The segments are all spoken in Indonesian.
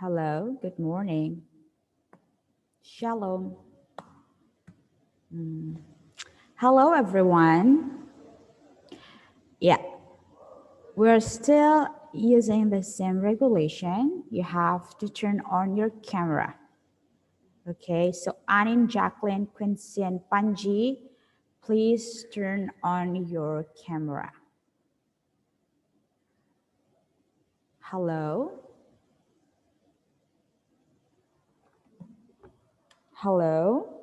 Hello, good morning. Shalom. Hello, everyone. Yeah, we're still using the same regulation. You have to turn on your camera. Okay, so Anin, Jacqueline, Quincy, and Panji, please turn on your camera. Hello. Hello.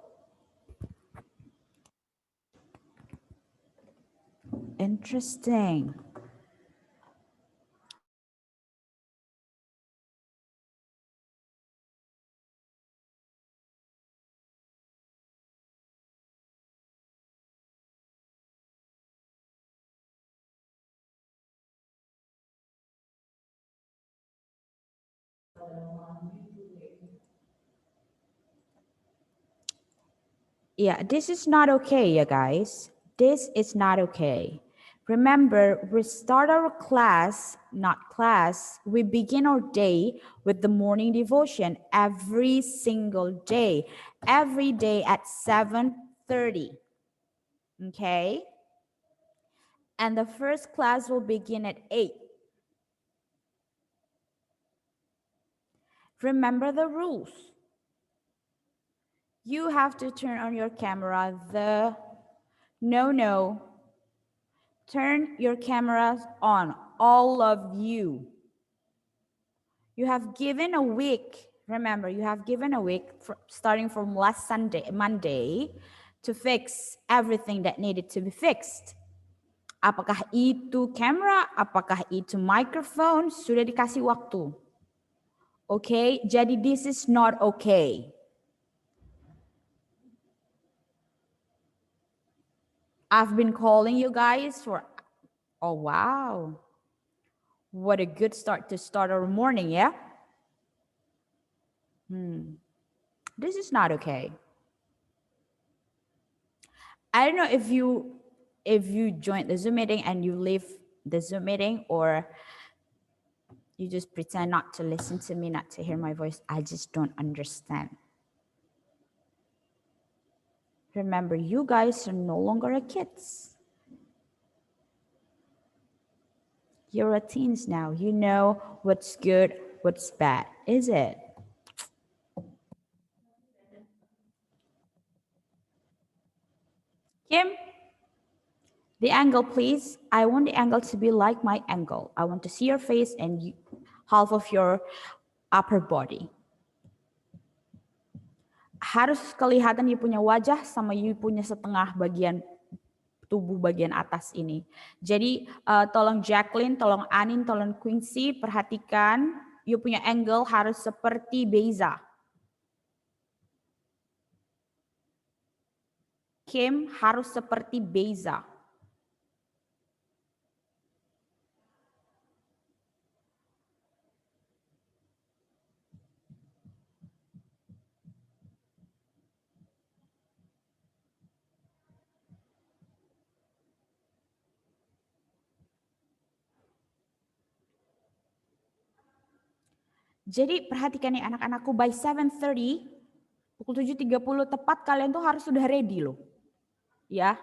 Interesting. Yeah, this is not okay, you guys. This is not okay. Remember, we start our class, not class, we begin our day with the morning devotion every single day, every day at 7:30. Okay? And the first class will begin at 8. Remember the rules. You have to turn on your camera. No. Turn your cameras on, all of you. You have given a week. Remember, you have given a week starting from last Monday, to fix everything that needed to be fixed. Apakah itu kamera, apakah itu microphone, sudah dikasih waktu. Okay, jadi this is not okay. I've been calling you guys for, oh wow. What a good start to start our morning, yeah? This is not okay. I don't know if you joined the Zoom meeting and you leave the Zoom meeting, or you just pretend not to listen to me, not to hear my voice. I just don't understand. Remember, you guys are no longer a kids. You're a teens now. You know what's good, what's bad, is it? Kim, the angle, please. I want the angle to be like my angle. I want to see your face and half of your upper body. Harus kelihatan you punya wajah sama you punya setengah bagian tubuh bagian atas ini. Jadi tolong Jacqueline, tolong Anin, tolong Quincy, perhatikan you punya angle harus seperti Beza. Kim harus seperti Beza. Jadi perhatikan nih anak-anakku, by 7:30, pukul 7:30 tepat kalian tuh harus sudah ready loh. Ya.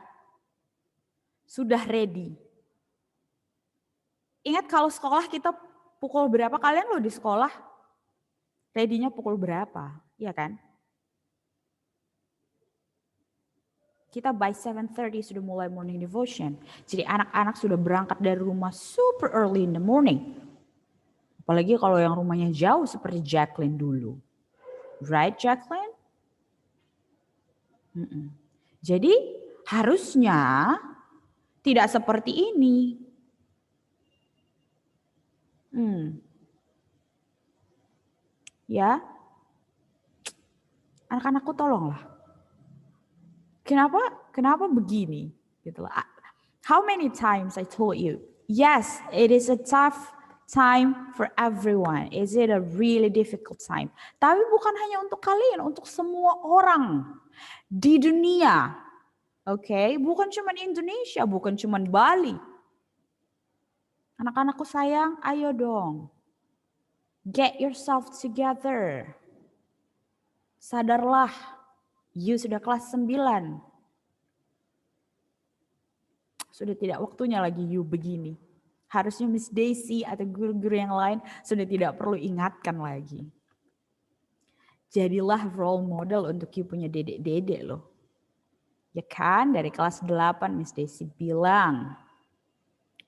Sudah ready. Ingat kalau sekolah kita pukul berapa kalian loh di sekolah? Ready-nya pukul berapa? Iya kan? Kita by 7:30 sudah mulai morning devotion. Jadi anak-anak sudah berangkat dari rumah super early in the morning. Apalagi kalau yang rumahnya jauh seperti Jacqueline dulu. Right, Jacqueline? Jadi harusnya tidak seperti ini. Ya, anak-anakku tolonglah. Kenapa begini? Gitu lah. How many times I told you? Yes, it is a tough time for everyone. Is it a really difficult time? Tapi bukan hanya untuk kalian, untuk semua orang di dunia. Oke, bukan cuma di Indonesia, bukan cuma Bali. Anak-anakku sayang, ayo dong. Get yourself together. Sadarlah, you sudah kelas 9. Sudah tidak waktunya lagi you begini. Harusnya Miss Daisy atau guru-guru yang lain sudah tidak perlu ingatkan lagi. Jadilah role model untuk you punya dedek-dedek loh. Ya kan, dari kelas 8 Miss Daisy bilang,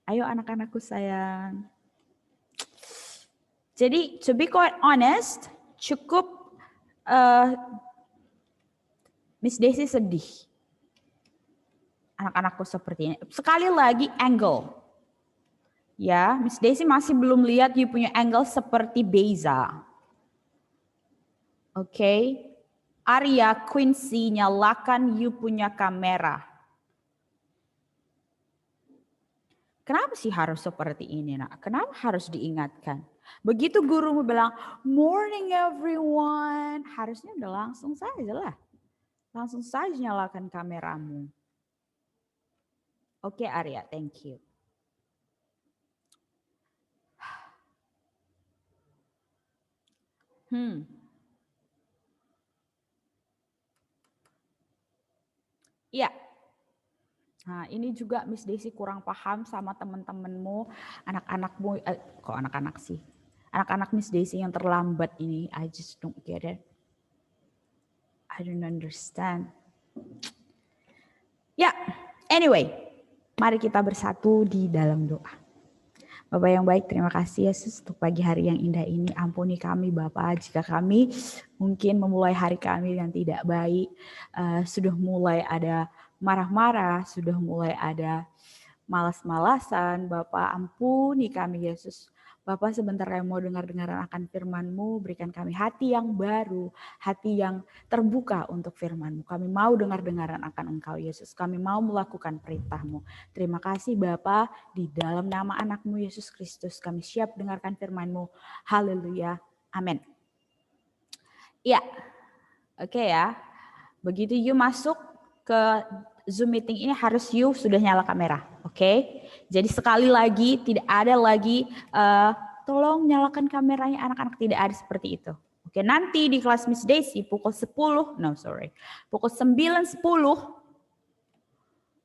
ayo anak-anakku sayang. Jadi to be quite honest, cukup Miss Daisy sedih. Anak-anakku seperti ini. Sekali lagi angle. Ya, Miss Daisy masih belum lihat you punya angle seperti Beza. Oke. Arya, Quincy, nyalakan you punya kamera. Kenapa sih harus seperti ini, nak? Kenapa harus diingatkan? Begitu gurumu bilang, morning everyone. Harusnya udah langsung saja lah. Langsung saja nyalakan kameramu. Oke, Arya, thank you. Iya. Nah, ini juga Miss Daisy kurang paham sama teman-temanmu, anak-anakmu, kok anak-anak sih? Anak-anak Miss Daisy yang terlambat ini, I just don't get it. I don't understand. Ya, anyway, mari kita bersatu di dalam doa. Bapak yang baik, terima kasih Yesus untuk pagi hari yang indah ini. Ampuni kami Bapak jika kami mungkin memulai hari kami yang tidak baik. Sudah mulai ada marah-marah, sudah mulai ada malas-malasan. Bapak ampuni kami Yesus. Bapak sebentar yang mau dengar-dengaran akan firman-Mu, berikan kami hati yang baru, hati yang terbuka untuk firman-Mu. Kami mau dengar-dengaran akan Engkau Yesus, kami mau melakukan perintah-Mu. Terima kasih Bapa, di dalam nama anak-Mu Yesus Kristus kami siap dengarkan firman-Mu. Haleluya, amin. Ya, oke ya. Begitu you masuk ke Zoom meeting ini harus you sudah nyala kamera, oke? Jadi sekali lagi tidak ada lagi tolong nyalakan kameranya anak-anak, tidak ada seperti itu. Oke, nanti di kelas Miss Daisy pukul 9.10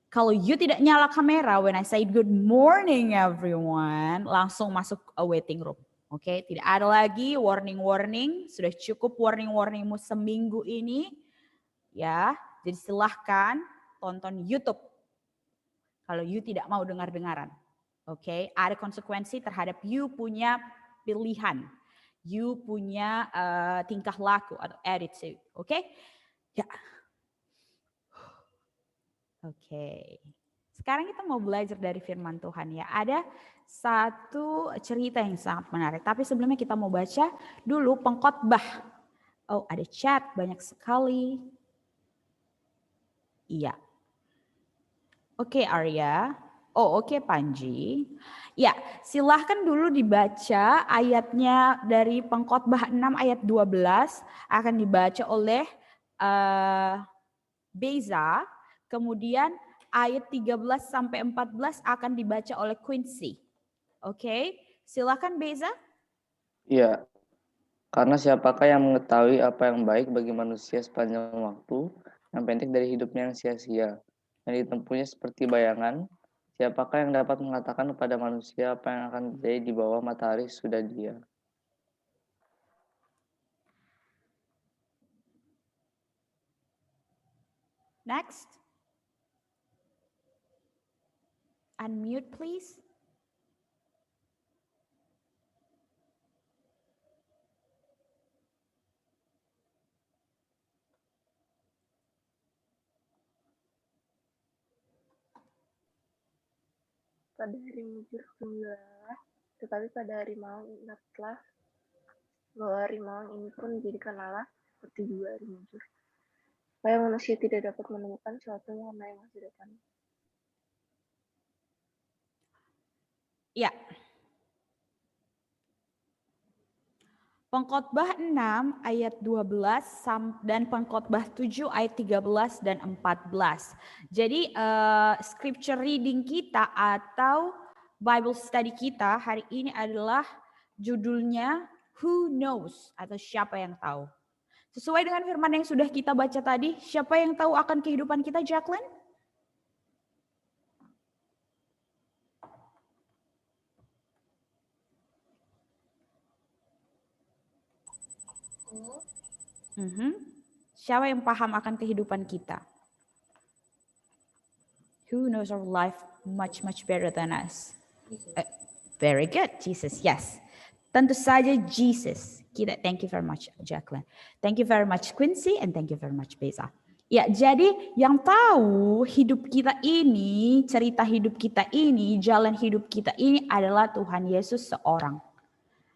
kalau you tidak nyala kamera, when I say good morning everyone, langsung masuk a waiting room. Oke, tidak ada lagi warning-warning, sudah cukup warning-warningmu seminggu ini. Ya, jadi silahkan tonton YouTube kalau you tidak mau dengar-dengaran. Oke, ada konsekuensi terhadap you punya pilihan, you punya tingkah laku atau attitude. Oke, ya. Oke, sekarang kita mau belajar dari firman Tuhan ya. Ada satu cerita yang sangat menarik, tapi sebelumnya kita mau baca dulu pengkhotbah. Oh, ada chat banyak sekali. Iya. Oke, Arya. Oh, oke, Panji. Ya, silahkan dulu dibaca ayatnya dari Pengkhotbah 6 ayat 12 akan dibaca oleh Beza. Kemudian ayat 13 sampai 14 akan dibaca oleh Quincy. Oke, silahkan Beza. Iya, karena siapakah yang mengetahui apa yang baik bagi manusia sepanjang waktu yang pendek dari hidupnya yang sia-sia, yang ditempuhnya seperti bayangan. Siapakah yang dapat mengatakan kepada manusia apa yang akan terjadi di bawah matahari sudah dia? Next. Unmute please. Pada hari mujur tunggal, tetapi pada hari malam ingatlah bahwa hari malam ini pun dijadikan Allah seperti dua hari mujur, supaya manusia tidak dapat menemukan suatu mengenai masa depan. Ya. Pengkhotbah 6 ayat 12 dan Pengkhotbah 7 ayat 13 dan 14. Jadi scripture reading kita atau Bible study kita hari ini adalah judulnya Who knows? Atau siapa yang tahu? Sesuai dengan firman yang sudah kita baca tadi, siapa yang tahu akan kehidupan kita, Jacqueline? Siapa yang paham akan kehidupan kita? Who knows our life much better than us? Very good, Jesus. Yes. Tentu saja Jesus. Kita thank you very much, Jacqueline. Thank you very much, Quincy, and thank you very much, Beza. Ya, jadi yang tahu hidup kita ini, cerita hidup kita ini, jalan hidup kita ini adalah Tuhan Yesus seorang.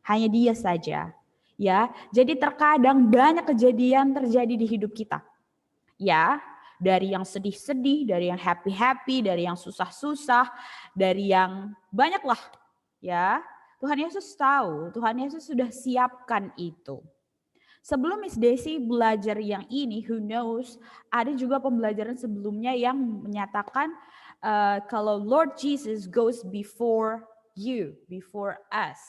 Hanya Dia saja. Ya, jadi terkadang banyak kejadian terjadi di hidup kita. Ya, dari yang sedih-sedih, dari yang happy-happy, dari yang susah-susah, dari yang banyaklah. Ya, Tuhan Yesus tahu, Tuhan Yesus sudah siapkan itu. Sebelum Miss Desi belajar yang ini, who knows, ada juga pembelajaran sebelumnya yang menyatakan kalau Lord Jesus goes before you, before us.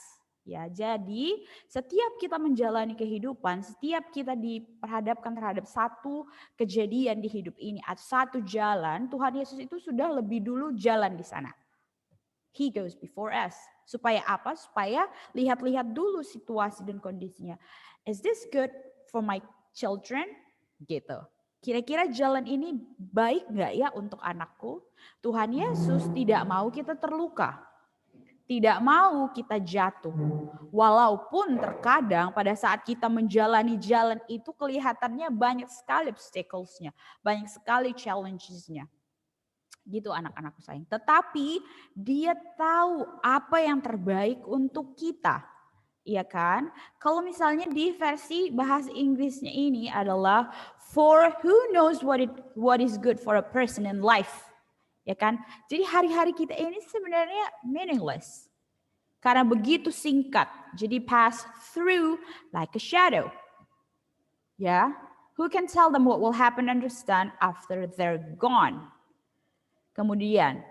Ya, jadi setiap kita menjalani kehidupan, setiap kita diperhadapkan terhadap satu kejadian di hidup ini atau satu jalan, Tuhan Yesus itu sudah lebih dulu jalan di sana. He goes before us. Supaya apa? Supaya lihat-lihat dulu situasi dan kondisinya. Is this good for my children? Gitu. Kira-kira jalan ini baik nggak ya untuk anakku? Tuhan Yesus tidak mau kita terluka. Tidak mau kita jatuh. Walaupun terkadang pada saat kita menjalani jalan itu kelihatannya banyak sekali obstacles-nya. Banyak sekali challenges-nya. Gitu anak-anakku sayang. Tetapi Dia tahu apa yang terbaik untuk kita. Iya kan? Kalau misalnya di versi bahasa Inggrisnya ini adalah for who knows what is good for a person in life. Ya kan? Jadi hari-hari kita ini sebenarnya meaningless. Karena begitu singkat. Jadi pass through like a shadow. Ya. Who can tell them what will happen and understand after they're gone? Kemudian,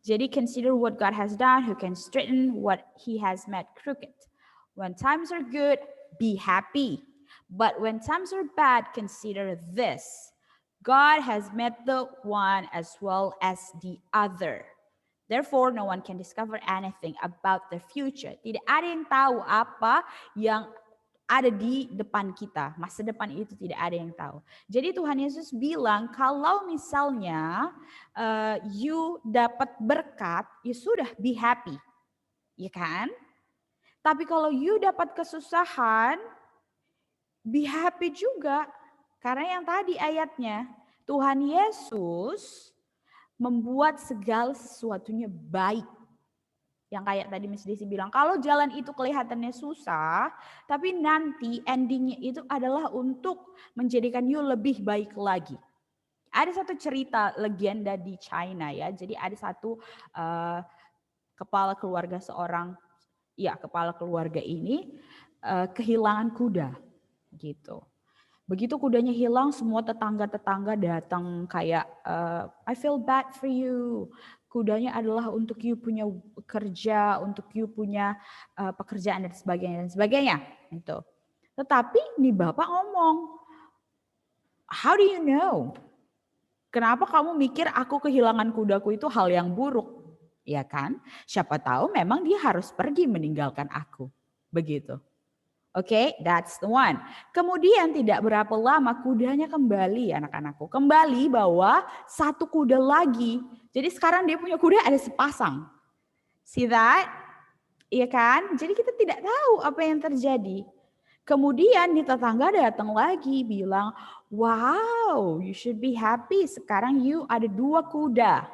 jadi consider what God has done, who can straighten what He has made crooked. When times are good, be happy. But when times are bad, consider this. God has made the one as well as the other. Therefore, no one can discover anything about the future. Tidak ada yang tahu apa yang ada di depan kita. Masa depan itu tidak ada yang tahu. Jadi Tuhan Yesus bilang kalau misalnya you dapat berkat, you sudah be happy. Ya kan? Tapi kalau you dapat kesusahan, be happy juga. Karena yang tadi ayatnya, Tuhan Yesus membuat segala sesuatunya baik. Yang kayak tadi Miss Desi bilang, kalau jalan itu kelihatannya susah, tapi nanti endingnya itu adalah untuk menjadikan you lebih baik lagi. Ada satu cerita legenda di China ya, jadi ada satu kepala keluarga kepala keluarga ini kehilangan kuda gitu. Begitu kudanya hilang, semua tetangga-tetangga datang kayak I feel bad for you. Kudanya adalah untuk you punya kerja, untuk you punya pekerjaan dan sebagainya. Gitu. Tetapi nih Bapak ngomong, how do you know? Kenapa kamu mikir aku kehilangan kudaku itu hal yang buruk? Ya kan? Siapa tahu memang dia harus pergi meninggalkan aku. Begitu. Oke, that's the one. Kemudian tidak berapa lama kudanya kembali anak-anakku. Kembali bawa satu kuda lagi. Jadi sekarang dia punya kuda ada sepasang. See that? Iya kan? Jadi kita tidak tahu apa yang terjadi. Kemudian nih tetangga datang lagi bilang, wow, you should be happy. Sekarang you ada 2 kuda.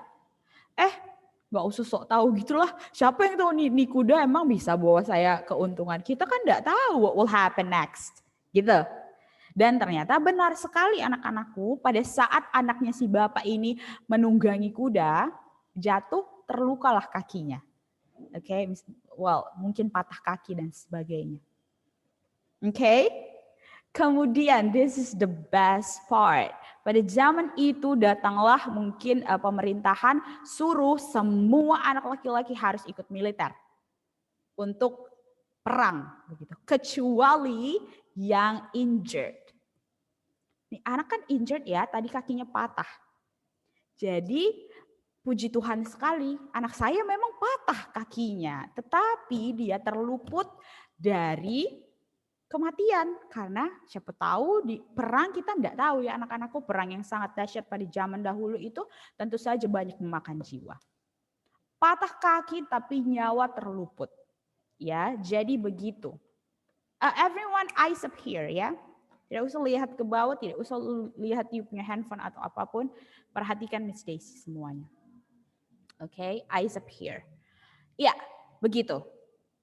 Gak usah sok tahu gitulah. Siapa yang tahu nih kuda emang bisa bawa saya keuntungan. Kita kan gak tahu what will happen next. Gitu. Dan ternyata benar sekali anak-anakku pada saat anaknya si bapak ini menunggangi kuda, jatuh terlukalah kakinya. Oke, mungkin patah kaki dan sebagainya. Oke. Kemudian this is the best part. Pada zaman itu datanglah mungkin pemerintahan suruh semua anak laki-laki harus ikut militer. Untuk perang begitu. Kecuali yang injured. Nih anak kan injured ya, tadi kakinya patah. Jadi puji Tuhan sekali, anak saya memang patah kakinya, tetapi dia terluput dari kematian. Karena siapa tahu di perang kita enggak tahu ya anak-anakku, perang yang sangat dahsyat pada zaman dahulu itu tentu saja banyak memakan jiwa. Patah kaki tapi nyawa terluput. Ya, jadi begitu. Everyone eyes up here ya. Tidak usah lihat ke bawah, tidak usah lihat you punya handphone atau apapun. Perhatikan Miss Daisy semuanya. Oke, eyes up here. Ya, begitu.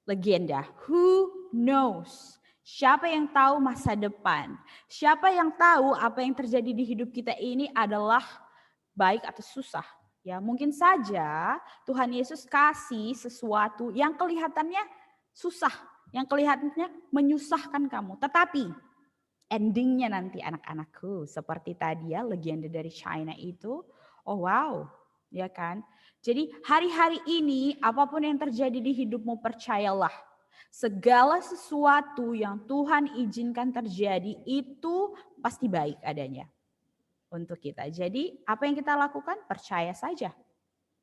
Legenda. Who knows? Siapa yang tahu masa depan? Siapa yang tahu apa yang terjadi di hidup kita ini adalah baik atau susah? Ya, mungkin saja Tuhan Yesus kasih sesuatu yang kelihatannya susah, yang kelihatannya menyusahkan kamu. Tetapi endingnya nanti anak-anakku seperti tadi ya legenda dari China itu, oh wow, ya kan? Jadi hari-hari ini apapun yang terjadi di hidupmu percayalah. Segala sesuatu yang Tuhan izinkan terjadi itu pasti baik adanya untuk kita. Jadi apa yang kita lakukan percaya saja.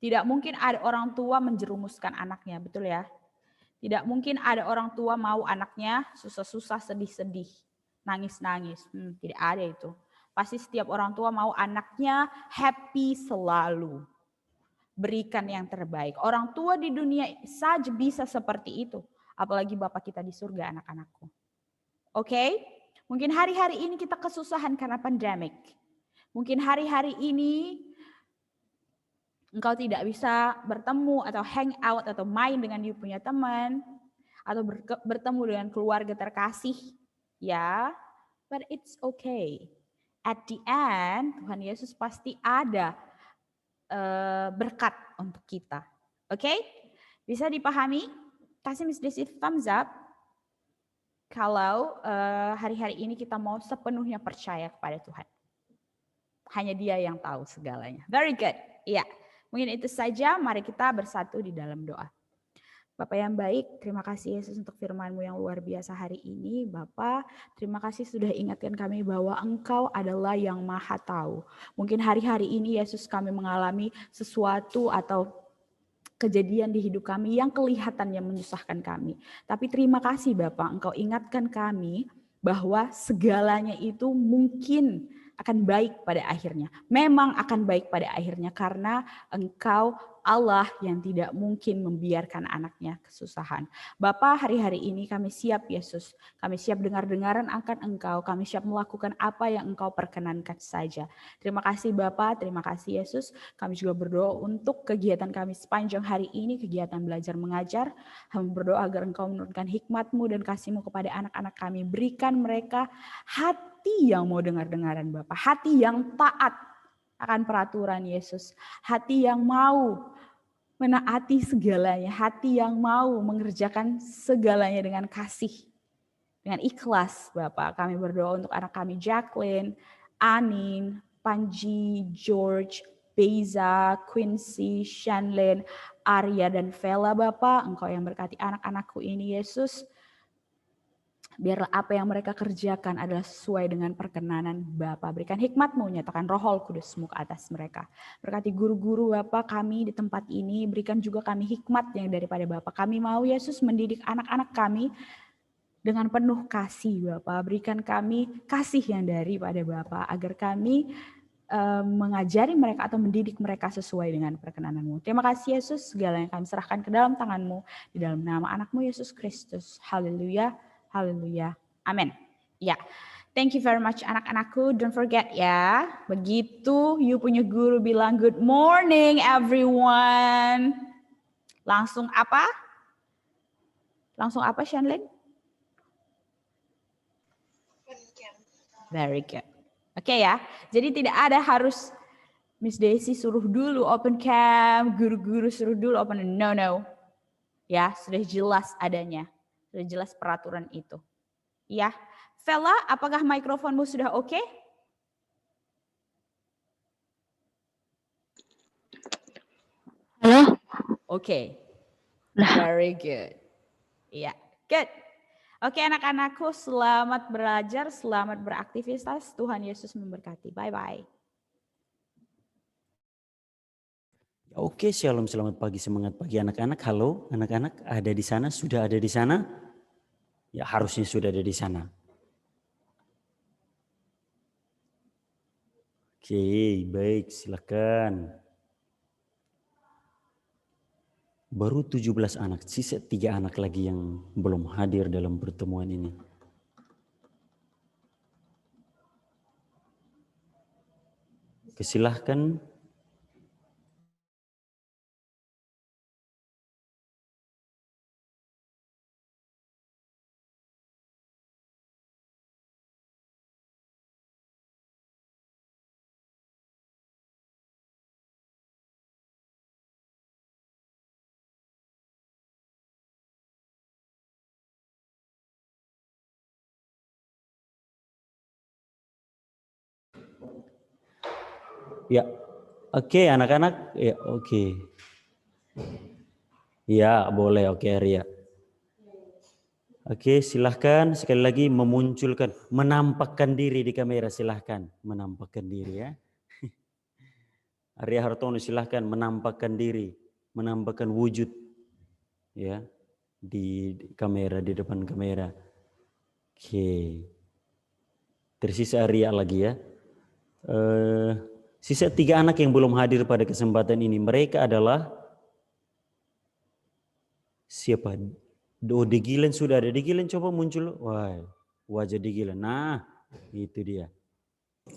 Tidak mungkin ada orang tua menjerumuskan anaknya, betul ya? Tidak mungkin ada orang tua mau anaknya susah-susah, sedih-sedih, nangis-nangis. Tidak ada itu. Pasti setiap orang tua mau anaknya happy selalu. Berikan yang terbaik. Orang tua di dunia saja bisa seperti itu. Apalagi Bapak kita di surga anak-anakku. Oke? Mungkin hari-hari ini kita kesusahan karena pandemik. Mungkin hari-hari ini engkau tidak bisa bertemu atau hang out atau main dengan you punya teman. Atau bertemu dengan keluarga terkasih. Ya, but it's okay. At the end, Tuhan Yesus pasti ada berkat untuk kita. Oke? Bisa dipahami? Kasih Miss Desi thumbs up. Kalau hari-hari ini kita mau sepenuhnya percaya kepada Tuhan. Hanya Dia yang tahu segalanya. Very good. Iya. Mungkin itu saja. Mari kita bersatu di dalam doa. Bapak yang baik, terima kasih Yesus untuk firman-Mu yang luar biasa hari ini. Bapak, terima kasih sudah ingatkan kami bahwa Engkau adalah yang maha tahu. Mungkin hari-hari ini Yesus kami mengalami sesuatu atau kejadian di hidup kami yang kelihatannya menyusahkan kami. Tapi terima kasih Bapak, Engkau ingatkan kami bahwa segalanya itu mungkin akan baik pada akhirnya. Memang akan baik pada akhirnya karena Engkau Allah yang tidak mungkin membiarkan anaknya kesusahan. Bapa, hari-hari ini kami siap Yesus. Kami siap dengar-dengaran akan Engkau. Kami siap melakukan apa yang Engkau perkenankan saja. Terima kasih Bapa, terima kasih Yesus. Kami juga berdoa untuk kegiatan kami sepanjang hari ini, kegiatan belajar mengajar. Kami berdoa agar Engkau menurunkan hikmat-Mu dan kasih-Mu kepada anak-anak kami. Berikan mereka hati yang mau dengar-dengaran Bapa. Hati yang taat akan peraturan Yesus. Hati yang mau menaati segalanya, hati yang mau mengerjakan segalanya dengan kasih, dengan ikhlas Bapak. Kami berdoa untuk anak kami Jacqueline, Anin, Panji, George, Beza, Quincy, Shanlin, Arya, dan Vela Bapak. Engkau yang berkati anak-anakku ini Yesus. Biarlah apa yang mereka kerjakan adalah sesuai dengan perkenanan Bapa. Berikan hikmat-Mu, nyatakan Roh Kudus-Mu ke atas mereka. Berkati guru-guru Bapa kami di tempat ini, berikan juga kami hikmat yang daripada Bapa. Kami mau Yesus mendidik anak-anak kami dengan penuh kasih Bapa. Berikan kami kasih yang daripada Bapa, agar kami mengajari mereka atau mendidik mereka sesuai dengan perkenanan-Mu. Terima kasih Yesus, segala yang kami serahkan ke dalam tangan-Mu, di dalam nama anak-Mu Yesus Kristus. Haleluya. Haleluya. Amin. Ya. Thank you very much anak-anakku. Don't forget ya. Begitu you punya guru bilang good morning everyone. Langsung apa? Langsung apa Shanlin? Very good. Oke ya. Jadi tidak ada harus Miss Daisy suruh dulu open cam, guru-guru suruh dulu open. No. Ya, sudah jelas adanya. Sudah jelas peraturan itu. Ya, Vela, apakah mikrofonmu sudah oke? Halo? Oke. Lah. Very good. Iya. Good. Oke anak-anakku, selamat belajar, selamat beraktivitas. Tuhan Yesus memberkati. Bye-bye. Oke, shalom, selamat pagi, semangat pagi anak-anak. Halo anak-anak, ada di sana? Sudah ada di sana? Ya harusnya sudah ada di sana. Oke, baik, silakan. Baru 17 anak, sisa 3 anak lagi yang belum hadir dalam pertemuan ini. Silahkan. Ya, oke anak-anak, ya oke. Ya boleh, oke Arya. Oke silahkan sekali lagi memunculkan, menampakkan diri di kamera, silahkan menampakkan diri ya. Arya Hartono silahkan menampakkan diri, menampakkan wujud ya di kamera, di depan kamera. Oke, tersisa Arya lagi ya. Sisa 3 anak yang belum hadir pada kesempatan ini, mereka adalah siapa? Oh, Degilen sudah ada. Degilen coba muncul. Wah, wajah Degilen. Nah, itu dia.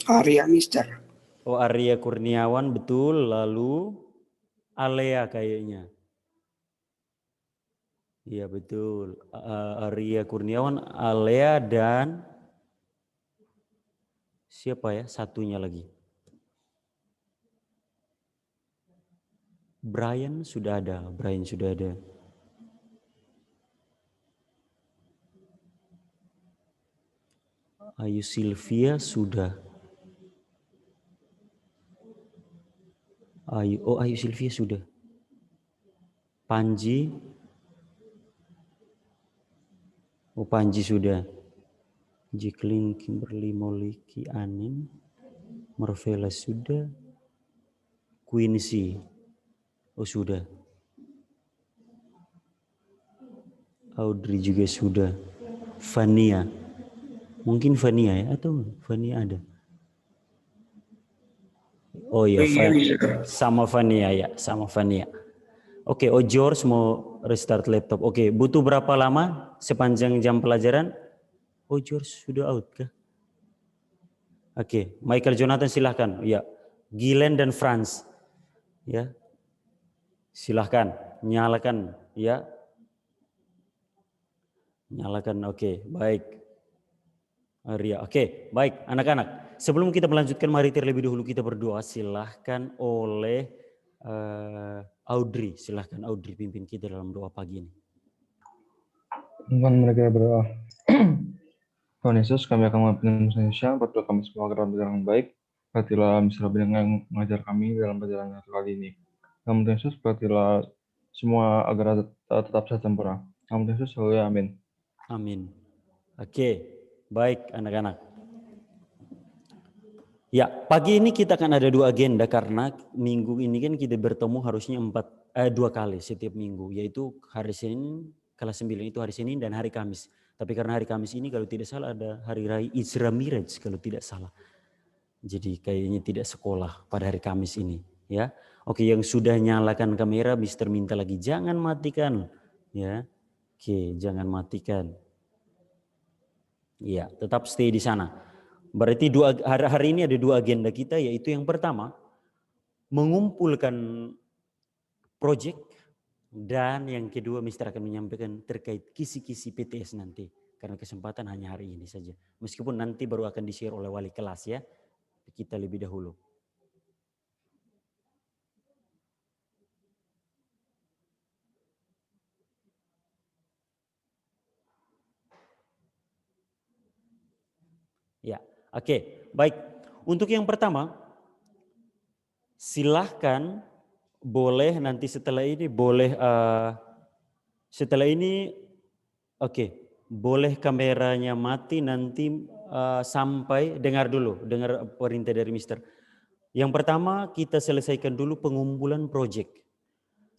Arya, Mister. Oh, Arya Kurniawan betul. Lalu Alea kayaknya. Iya betul. Arya Kurniawan, Alea dan siapa ya? Satunya lagi. Brian sudah ada. Brian sudah ada. Ayu Sylvia sudah. Ayu Sylvia sudah. Panji. Oh Panji sudah. Jacqueline, Kimberly, Moliki, Anin, Marvella sudah. Quincy. Oh sudah. Audrey juga sudah. Vania. Mungkin Vania ya atau Vania ada? Oh iya, sama Vania ya, sama Vania. Oke, oh George mau restart laptop. Oke, butuh berapa lama sepanjang jam pelajaran? Oh George sudah out kah? Oke, Michael Jonathan silahkan. Ya, Gilen dan Franz. Ya, silahkan nyalakan. Ya, nyalakan. Oke, baik. Arya, oke, baik anak-anak. Sebelum kita melanjutkan, mari terlebih dahulu kita berdoa. Silahkan oleh Audrey, silahkan Audrey pimpin kita dalam doa pagi ini. Tuhan mereka berdoa. Tuhan Yesus, kami akan mengabdikan Indonesia, berdoa kami semua agar berjalan baik. Berkatilah Mr. Rabbi yang mengajar kami dalam perjalanan kali ini. Namun Tuhan Yesus, berkatilah semua agar tetap sehat sempurna. Namun Tuhan Yesus, haleluya, amin. Amin. Oke, baik anak-anak. Ya, pagi ini kita akan ada 2 agenda karena minggu ini kan kita bertemu harusnya 2 kali setiap minggu, yaitu hari Senin, kelas 9 itu hari Senin dan hari Kamis. Tapi karena hari Kamis ini kalau tidak salah ada hari raya Isra Miraj kalau tidak salah. Jadi kayaknya tidak sekolah pada hari Kamis ini, ya. Oke, yang sudah nyalakan kamera, Mister minta lagi jangan matikan, ya. Oke, jangan matikan. Iya, tetap stay di sana. Berarti hari ini ada 2 agenda kita, yaitu yang pertama mengumpulkan proyek dan yang kedua Mister akan menyampaikan terkait kisi-kisi PTS nanti. Karena kesempatan hanya hari ini saja. Meskipun nanti baru akan di-share oleh wali kelas ya. Kita lebih dahulu. Ya, oke, baik. Untuk yang pertama, silahkan boleh nanti setelah ini Oke, boleh kameranya mati nanti sampai dengar perintah dari Mister. Yang pertama kita selesaikan dulu pengumpulan project.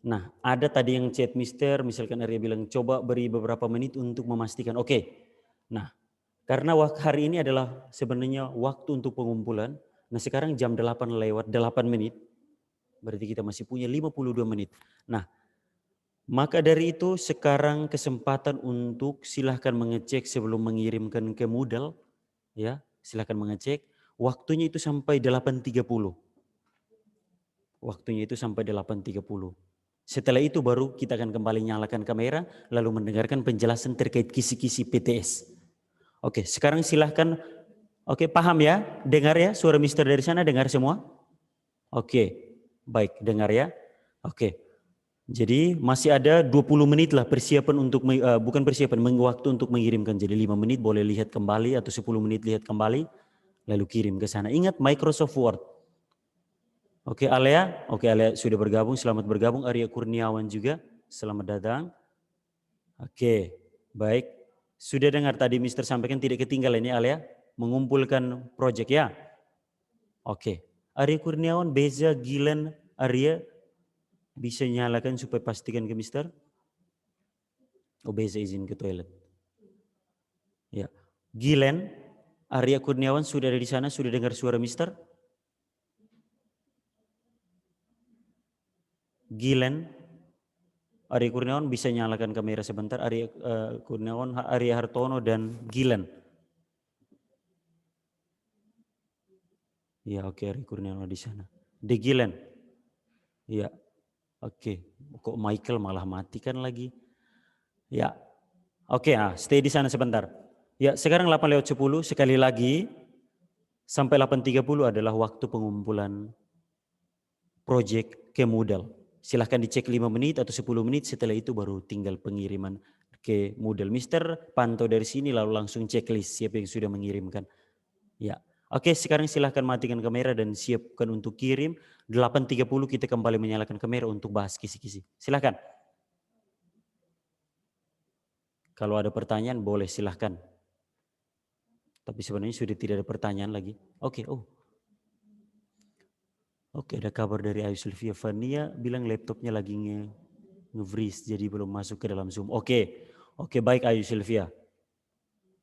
Nah, ada tadi yang chat Mister, misalkan Arya bilang coba beri beberapa menit untuk memastikan. Oke. Nah, karena hari ini adalah sebenarnya waktu untuk pengumpulan. Nah, sekarang jam 8 lewat 8 menit. Berarti kita masih punya 52 menit. Nah, maka dari itu sekarang kesempatan untuk silahkan mengecek sebelum mengirimkan ke Moodle. Ya, silahkan mengecek. Waktunya itu sampai 8.30. Waktunya itu sampai 8.30. Setelah itu baru kita akan kembali nyalakan kamera lalu mendengarkan penjelasan terkait kisi-kisi PTS. Oke, sekarang silahkan. Oke, paham ya? Dengar ya suara Mister dari sana, dengar semua? Oke, baik, dengar ya. Oke. Jadi masih ada 20 menit lah persiapan untuk, bukan persiapan, waktu untuk mengirimkan. Jadi 5 menit boleh lihat kembali atau 10 menit lihat kembali, lalu kirim ke sana. Ingat Microsoft Word. Oke Alea, sudah bergabung, selamat bergabung. Arya Kurniawan juga, selamat datang. Oke, baik. Sudah dengar tadi Mister sampaikan tidak ketinggalan ini Alea, mengumpulkan proyek ya. Oke, Arya Kurniawan, Beza, Gilen, Arya, bisa nyalakan supaya pastikan ke Mister. Oh, Beza izin ke toilet. Ya, Gilen, Arya Kurniawan sudah ada di sana, sudah dengar suara Mister? Gilen, Arya Kurniawan bisa nyalakan kamera sebentar. Arya Kurniawan, Arya Hartono dan Gilen. Ya, oke, Arya Kurniawan di sana. De Gilen. Ya, oke. Kok Michael malah matikan lagi? Ya, oke, stay di sana sebentar. Ya, sekarang 8:10 sekali lagi sampai 8:30 adalah waktu pengumpulan proyek ke Moodle. Silahkan dicek 5 menit atau 10 menit, setelah itu baru tinggal pengiriman ke Moodle. Mister pantau dari sini lalu langsung checklist siapa yang sudah mengirimkan. Ya, oke, sekarang silahkan matikan kamera dan siapkan untuk kirim. 8:30 kita kembali menyalakan kamera untuk bahas kisi-kisi. Silahkan. Kalau ada pertanyaan boleh silahkan. Tapi sebenarnya sudah tidak ada pertanyaan lagi. Oke, Oke, ada kabar dari Ayu Sylvia Fania bilang laptopnya lagi nge-freeze jadi belum masuk ke dalam Zoom. Oke, baik Ayu Sylvia.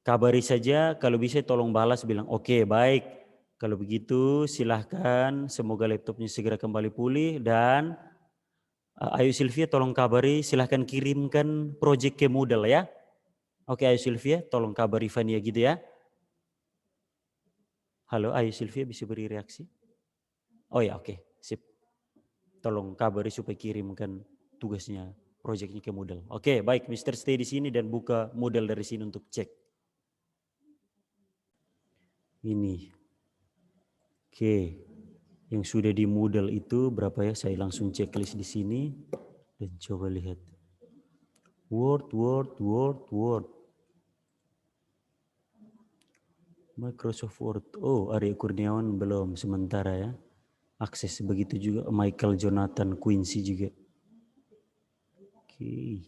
Kabari saja, kalau bisa tolong balas bilang oke, baik. Kalau begitu silahkan, semoga laptopnya segera kembali pulih dan Ayu Sylvia tolong kabari, silahkan kirimkan project ke Moodle ya. Oke Ayu Sylvia, tolong kabari Fania gitu ya. Halo Ayu Sylvia, bisa beri reaksi? Oh ya, oke, sip. Tolong kabari supaya kirimkan tugasnya, proyeknya ke Moodle. Oke, baik, Mister stay di sini dan buka Moodle dari sini untuk cek. Ini. Oke. Yang sudah di Moodle itu berapa ya? Saya langsung checklist di sini dan coba lihat. Word. Microsoft Word. Oh, Arya Kurniawan belum sementara ya. Akses begitu juga Michael Jonathan Quincy juga. Oke.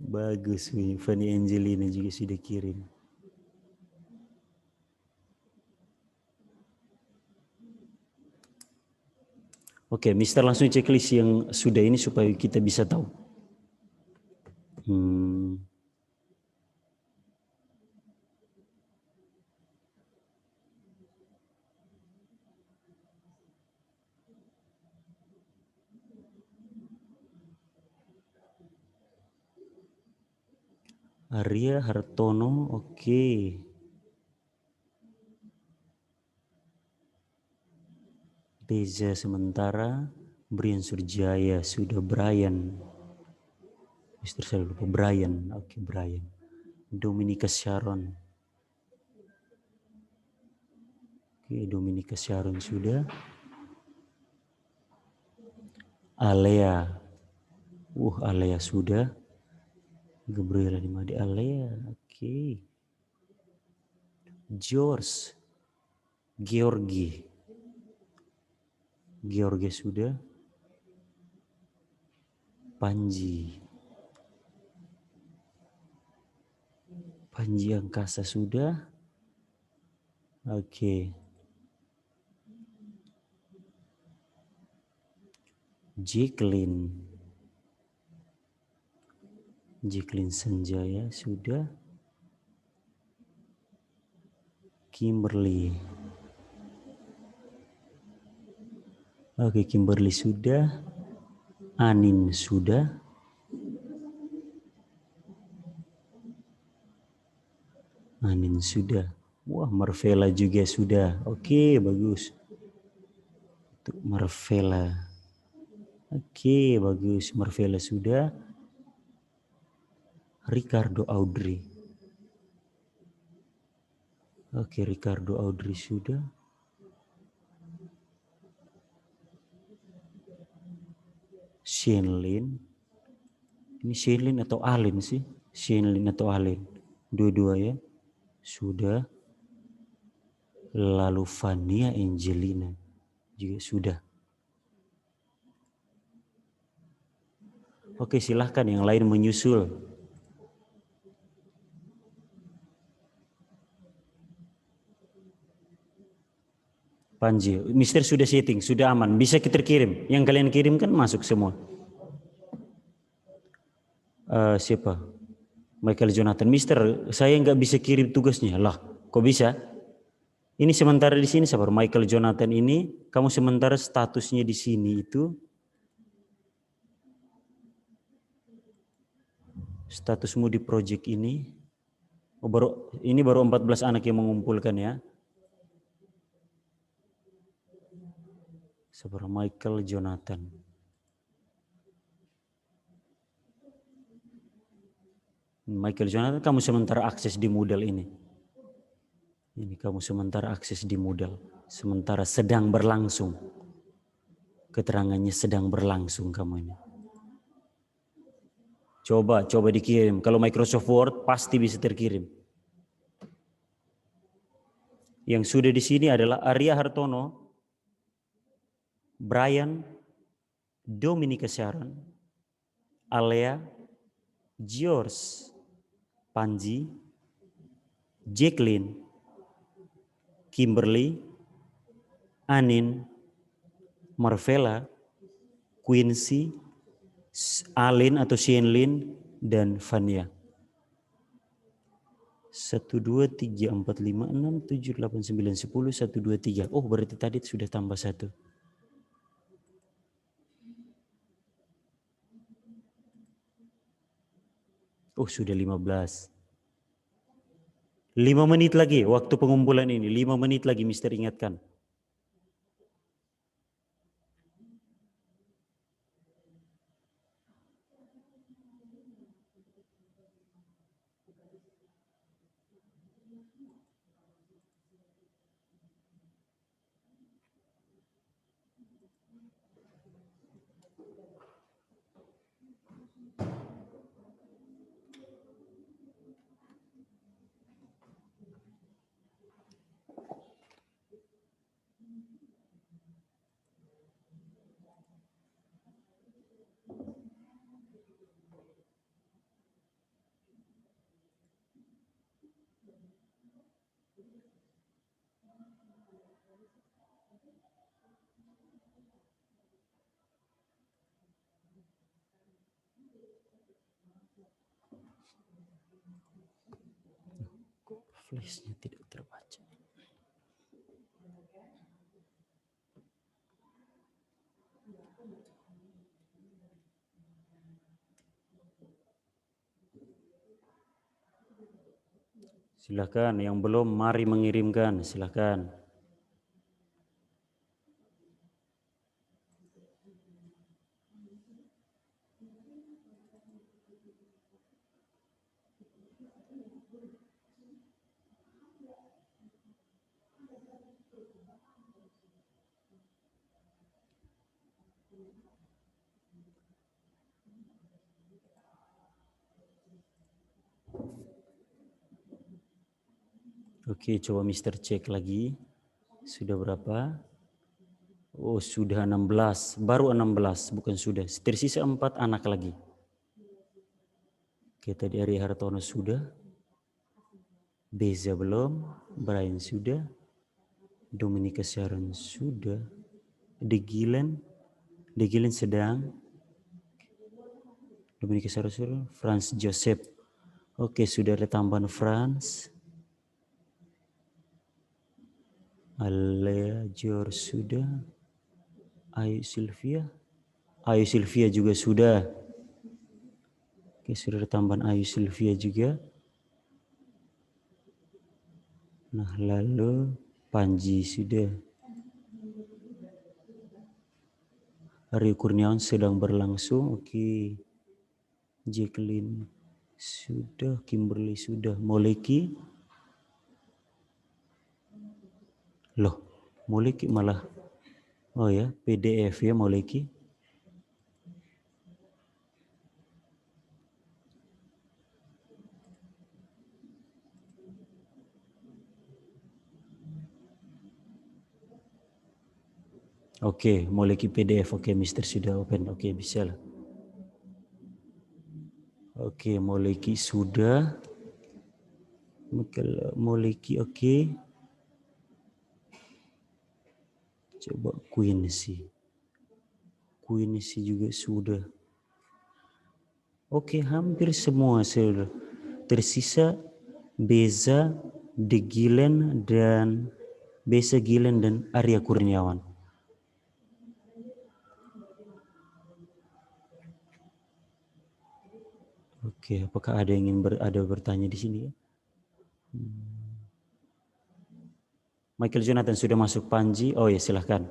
Bagus nih, Fanny Angelina juga sudah kirim. Oke, Mister langsung checklist yang sudah ini supaya kita bisa tahu. Arya Hartono, oke. Beza sementara, Brian Surjaya sudah Brian. Mister saya lupa Brian, oke Brian. Dominika Sharon. Oke, Dominika Sharon sudah. Alea. Alea sudah. Gabriela Dimadi Alea, oke. George. Georgi. Georgi sudah. Panji. Panji Angkasa sudah. Oke. Jacqueline. Jacqueline Sanjaya sudah. Kimberly. Oke, Kimberly sudah. Anin sudah. Anin sudah. Wah, Marvela juga sudah. Oke, bagus. Untuk Marvela. Oke, bagus. Marvela sudah. Ricardo Audrey. Oke, Ricardo Audrey sudah. Shenlin. Ini Shenlin atau Alin sih? Shenlin atau Alin? Dua-dua ya. Sudah. Lalu Fania Angelina juga sudah. Oke, silahkan yang lain menyusul. Panji, Mister sudah setting, sudah aman, bisa kita kirim. Yang kalian kirim kan masuk semua. Siapa? Michael Jonathan. Mister, saya nggak bisa kirim tugasnya. Lah, kok bisa? Ini sementara di sini, sabar. Michael Jonathan ini, kamu sementara statusnya di sini itu. Statusmu di project ini. Oh, ini baru 14 anak yang mengumpulkan ya. Sabar, Michael Jonathan. Michael Jonathan, kamu sementara akses di Moodle ini. Ini kamu sementara akses di Moodle. Sementara sedang berlangsung. Keterangannya sedang berlangsung kamu ini. Coba dikirim. Kalau Microsoft Word pasti bisa terkirim. Yang sudah di sini adalah Arya Hartono, Brian, Dominika Sharon, Alea, George, Panji, Jacqueline, Kimberly, Anin, Marvela, Quincy, Alin atau Shenlin, dan Fania. 1, 2, 3, 4, 5, 6, 7, 8, 9, 10, 1, 2, 3. Oh, berarti tadi sudah tambah 1. Oh, sudah 15. 5 menit lagi waktu pengumpulan ini. 5 menit lagi, Mister ingatkan. Flashnya tidak terbaca. Silakan, yang belum mari mengirimkan, silakan. Oke, coba Mister cek lagi. Sudah berapa? Oh, sudah 16. Baru 16, bukan sudah. Tersisa 4 anak lagi. Kita di Arya Hartono sudah. Beza belum. Brian sudah. Dominika Sharon sudah. De Gilen sedang. Dominika Sharon sudah. Franz Joseph. Oke, sudah ada tambahan Franz. Alea George sudah. Ayu Sylvia juga sudah. Oke, sudah ada tambahan Ayu Sylvia juga. Nah, lalu Panji sudah. Rio Kurniawan sedang berlangsung. Oke. Jacqueline sudah. Kimberly sudah. Moleki. Loh, Moleki malah. Oh ya, PDF ya Moleki. Oke, Moleki PDF. Oke, Mister sudah open. Oke, bisa lah. Oke, Moleki sudah. Moleki oke. Coba Quincy juga sudah. Oke, hampir semua sudah. Tersisa Beza, De Gilen dan Arya Kurniawan. Oke, apakah ada yang ingin bertanya di sini? Michael Jonathan sudah masuk. Panji. Oh ya, silahkan.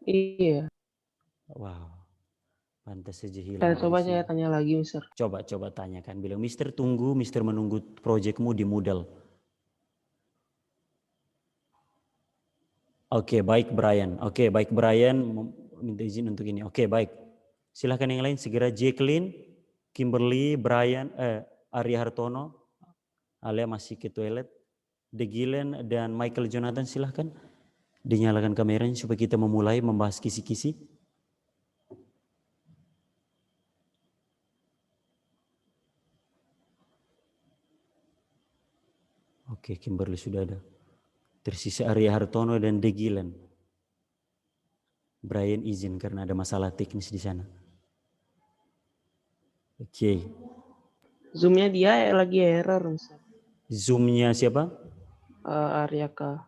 Iya. Wow, pantas saja hilang. Saya coba saya tanya lagi, Mister. Coba tanyakan. Bilang, Mister menunggu proyekmu di Moodle. Oke, baik Brian. Minta izin untuk ini. Oke, baik. Silahkan yang lain segera. Jacqueline, Kimberly, Brian, Arya Hartono, Alia masih ke toilet. De Gilen dan Michael Jonathan silahkan. Dinyalakan kameranya supaya kita memulai membahas kisi-kisi. Oke, Kimberly sudah ada. Tersisa Arya Hartono dan De Gilen. Brian izin karena ada masalah teknis di sana. Oke. Zoom-nya dia lagi error, Mister. Zoom-nya siapa? Aryaka.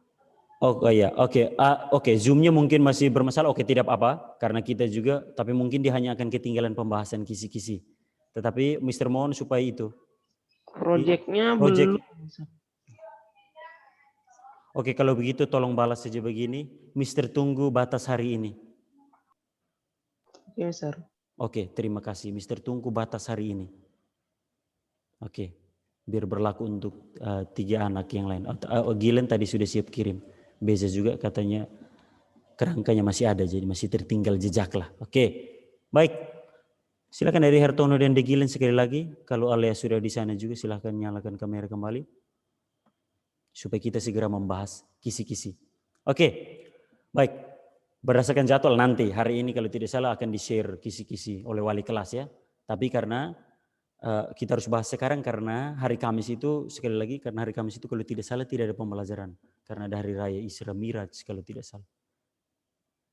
Oh iya, oke. Zoom-nya mungkin masih bermasalah. Oke, tidak apa-apa karena kita juga, tapi mungkin dia hanya akan ketinggalan pembahasan kisi-kisi. Tetapi Mr. mohon supaya itu. Project-nya Project. belum. Oke, kalau begitu tolong balas saja begini. Mr. tunggu batas hari ini. Oke, Mister. Oke, terima kasih. Mr. tunggu batas hari ini. Oke, biar berlaku untuk 3 anak yang lain. Gilen tadi sudah siap kirim. Beza juga katanya kerangkanya masih ada, jadi masih tertinggal jejak lah. Oke, baik. Silakan dari Hartono dan De Gilen sekali lagi. Kalau Alia sudah di sana juga silakan nyalakan kamera kembali. Supaya kita segera membahas kisi-kisi. Oke, baik. Berdasarkan jadwal nanti, hari ini kalau tidak salah akan di-share kisi-kisi oleh wali kelas ya. Tapi karena kita harus bahas sekarang karena hari Kamis itu, sekali lagi karena hari Kamis itu kalau tidak salah tidak ada pembelajaran. Karena ada hari raya Isra Miraj kalau tidak salah.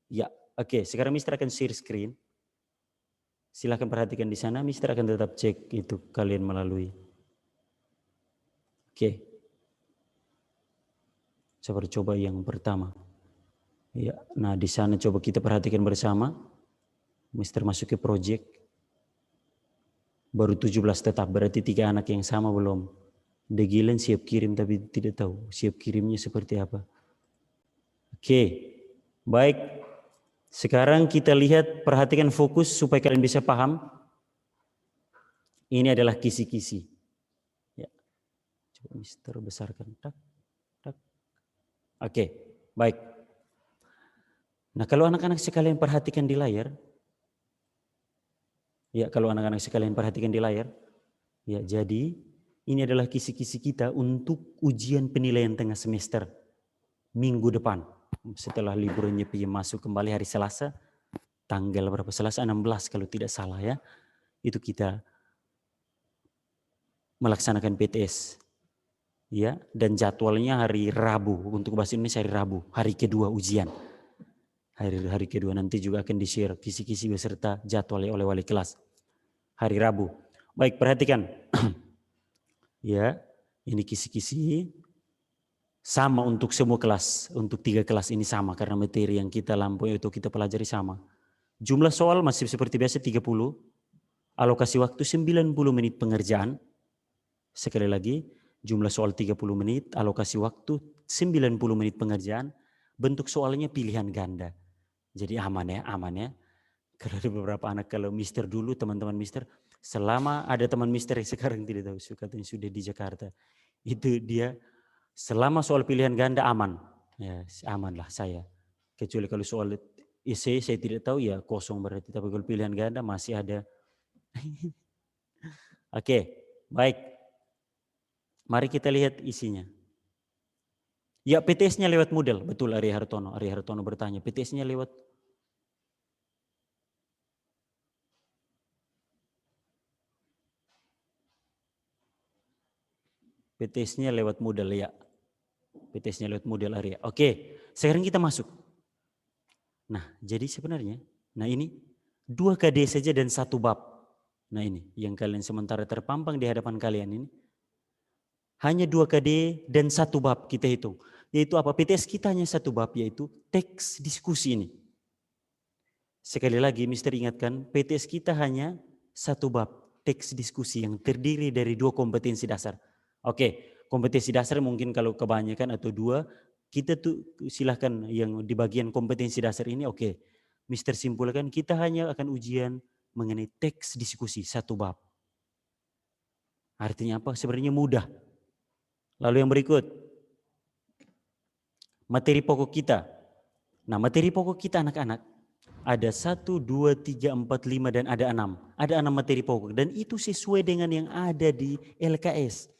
Ya, oke. Sekarang Mister akan share screen. Silahkan perhatikan di sana. Mister akan tetap cek itu kalian melalui. Oke. Saya coba yang pertama. Ya, nah di sana coba kita perhatikan bersama. Mister masuk ke project. Baru 17 tetap, berarti 3 anak yang sama belum. De Gilen siap kirim tapi tidak tahu siap kirimnya seperti apa. Oke, baik. Sekarang kita lihat, perhatikan fokus supaya kalian bisa paham. Ini adalah kisi-kisi. Ya. Coba Mister besarkan. Tak. Oke, baik. Nah, kalau anak-anak sekalian perhatikan di layar. Ya, kalau anak-anak sekalian perhatikan di layar. Ya, jadi Ini adalah kisi-kisi kita untuk ujian penilaian tengah semester minggu depan. Setelah liburnya masuk kembali hari Selasa, tanggal berapa? Selasa 16 kalau tidak salah ya. Itu kita melaksanakan PTS. Ya, dan jadwalnya hari Rabu, untuk bahasa Indonesia hari Rabu, hari kedua ujian. Hari kedua nanti juga akan di-share kisi-kisi beserta jadwalnya oleh wali kelas. Hari Rabu. Baik, perhatikan. Ya, ini kisi-kisi sama untuk semua kelas, untuk 3 kelas ini sama karena materi yang kita lampaui itu kita pelajari sama. Jumlah soal masih seperti biasa 30, alokasi waktu 90 menit pengerjaan. Sekali lagi, jumlah soal 30 menit, alokasi waktu 90 menit pengerjaan, bentuk soalnya pilihan ganda. Jadi aman ya. Kalau ada beberapa anak, kalau mister dulu, teman-teman mister, selama ada teman mister yang sekarang tidak tahu, katanya sudah di Jakarta, itu dia selama soal pilihan ganda aman. Ya, aman lah saya. Kecuali kalau soal essay saya tidak tahu ya kosong berarti, tapi kalau pilihan ganda masih ada. Oke, baik. Mari kita lihat isinya. Ya, PTS-nya lewat Moodle, betul Ari Hartono. Ari Hartono bertanya, PTS-nya lewat Moodle ya. PTS-nya lewat Moodle Ari. Oke, sekarang kita masuk. Nah, jadi sebenarnya, ini 2 KD saja dan 1 bab. Nah ini, yang kalian sementara terpampang di hadapan kalian ini. Hanya 2 KD dan 1 bab kita hitung. Yaitu apa? PTS kita hanya 1 bab, yaitu teks diskusi ini. Sekali lagi, Mister ingatkan, PTS kita hanya 1 bab, teks diskusi yang terdiri dari 2 kompetensi dasar. Oke, kompetensi dasar mungkin kalau kebanyakan atau 2, kita tuh silahkan yang di bagian kompetensi dasar ini, oke. Mister simpulkan, kita hanya akan ujian mengenai teks diskusi 1 bab. Artinya apa? Sebenarnya mudah. Lalu yang berikut, materi pokok kita. Nah, materi pokok kita anak-anak ada 1, 2, 3, 4, 5 dan ada 6. Ada 6 materi pokok dan itu sesuai dengan yang ada di LKS.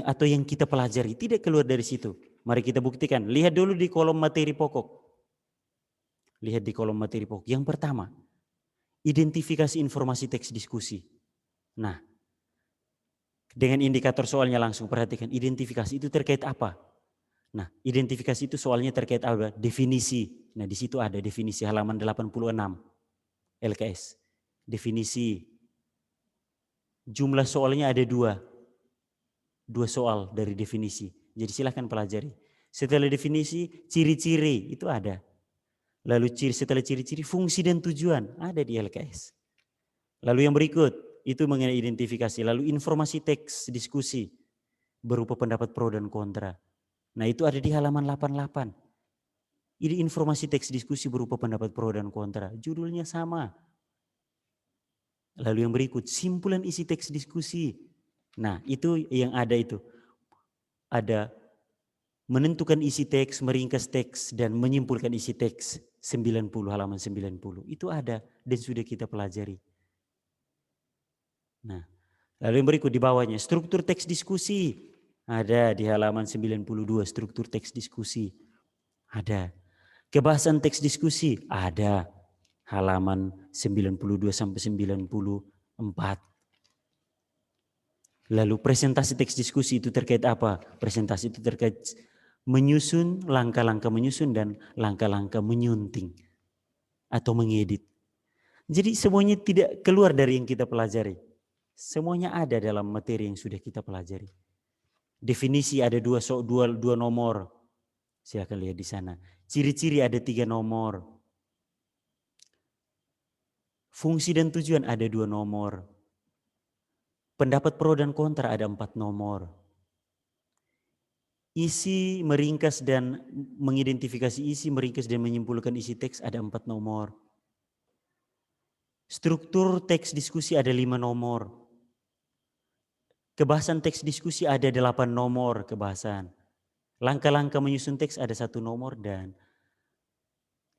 Atau yang kita pelajari, tidak keluar dari situ. Mari kita buktikan. Lihat dulu di kolom materi pokok. Lihat di kolom materi pokok. Yang pertama, identifikasi informasi teks diskusi. Nah, dengan indikator soalnya langsung perhatikan, identifikasi itu terkait apa? Nah, identifikasi itu soalnya terkait apa? Definisi. Nah, di situ ada definisi halaman 86 LKS. Definisi. Jumlah soalnya ada 2 soal dari definisi. Jadi silakan pelajari. Setelah definisi, ciri-ciri itu ada. Lalu setelah ciri-ciri, fungsi dan tujuan ada di LKS. Lalu yang berikut, itu mengenai identifikasi. Lalu informasi teks diskusi berupa pendapat pro dan kontra. Nah, itu ada di halaman 88. Ini informasi teks diskusi berupa pendapat pro dan kontra. Judulnya sama. Lalu yang berikut, simpulan isi teks diskusi. Nah, itu yang ada itu. Ada menentukan isi teks, meringkas teks, dan menyimpulkan isi teks 90, halaman 90. Itu ada dan sudah kita pelajari. Nah, lalu yang berikut di bawahnya, struktur teks diskusi. Ada di halaman 92, struktur teks diskusi. Ada. Kebahasan teks diskusi. Ada. Halaman 92 sampai 94. Lalu presentasi teks diskusi itu terkait apa? Presentasi itu terkait menyusun, langkah-langkah menyusun dan langkah-langkah menyunting atau mengedit. Jadi semuanya tidak keluar dari yang kita pelajari. Semuanya ada dalam materi yang sudah kita pelajari. Definisi ada 2 nomor. Silakan lihat di sana. Ciri-ciri ada 3 nomor. Fungsi dan tujuan ada 2 nomor. Pendapat pro dan kontra ada 4 nomor. Isi, meringkas dan mengidentifikasi isi, meringkas dan menyimpulkan isi teks ada 4 nomor. Struktur teks diskusi ada 5 nomor. Kebahasan teks diskusi ada 8 nomor kebahasan. Langkah-langkah menyusun teks ada 1 nomor dan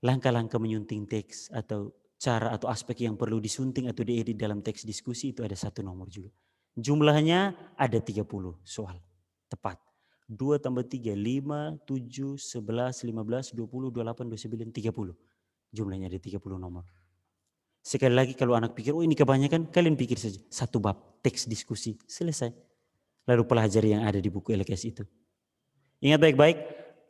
langkah-langkah menyunting teks atau cara atau aspek yang perlu disunting atau diedit dalam teks diskusi itu ada 1 nomor juga. Jumlahnya ada 30 soal. Tepat. 2 tambah 3, 5, 7, 11, 15, 20, 28, 29, 30. Jumlahnya ada 30 nomor. Sekali lagi kalau anak pikir, oh ini kebanyakan, kalian pikir saja. Satu bab, teks diskusi, selesai. Lalu pelajari yang ada di buku LKS itu. Ingat baik-baik,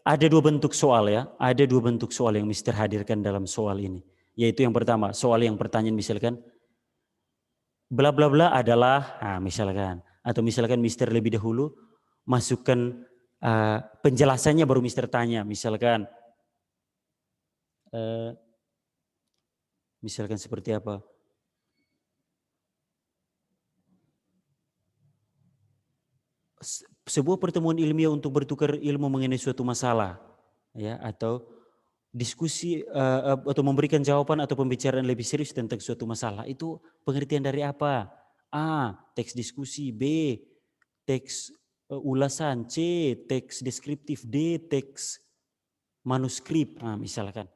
ada 2 bentuk soal ya. Ada 2 bentuk soal yang Mister hadirkan dalam soal ini. Yaitu yang pertama, soal yang pertanyaan misalkan, bla bla bla adalah, nah misalkan. Atau misalkan Mister lebih dahulu masukkan penjelasannya baru Mister tanya. Misalkan, misalkan seperti apa? Sebuah pertemuan ilmiah untuk bertukar ilmu mengenai suatu masalah, ya, atau diskusi atau memberikan jawaban atau pembicaraan lebih serius tentang suatu masalah. Itu pengertian dari apa? A, teks diskusi. B, teks ulasan. C, teks deskriptif. D, teks manuskrip. Nah, misalkan.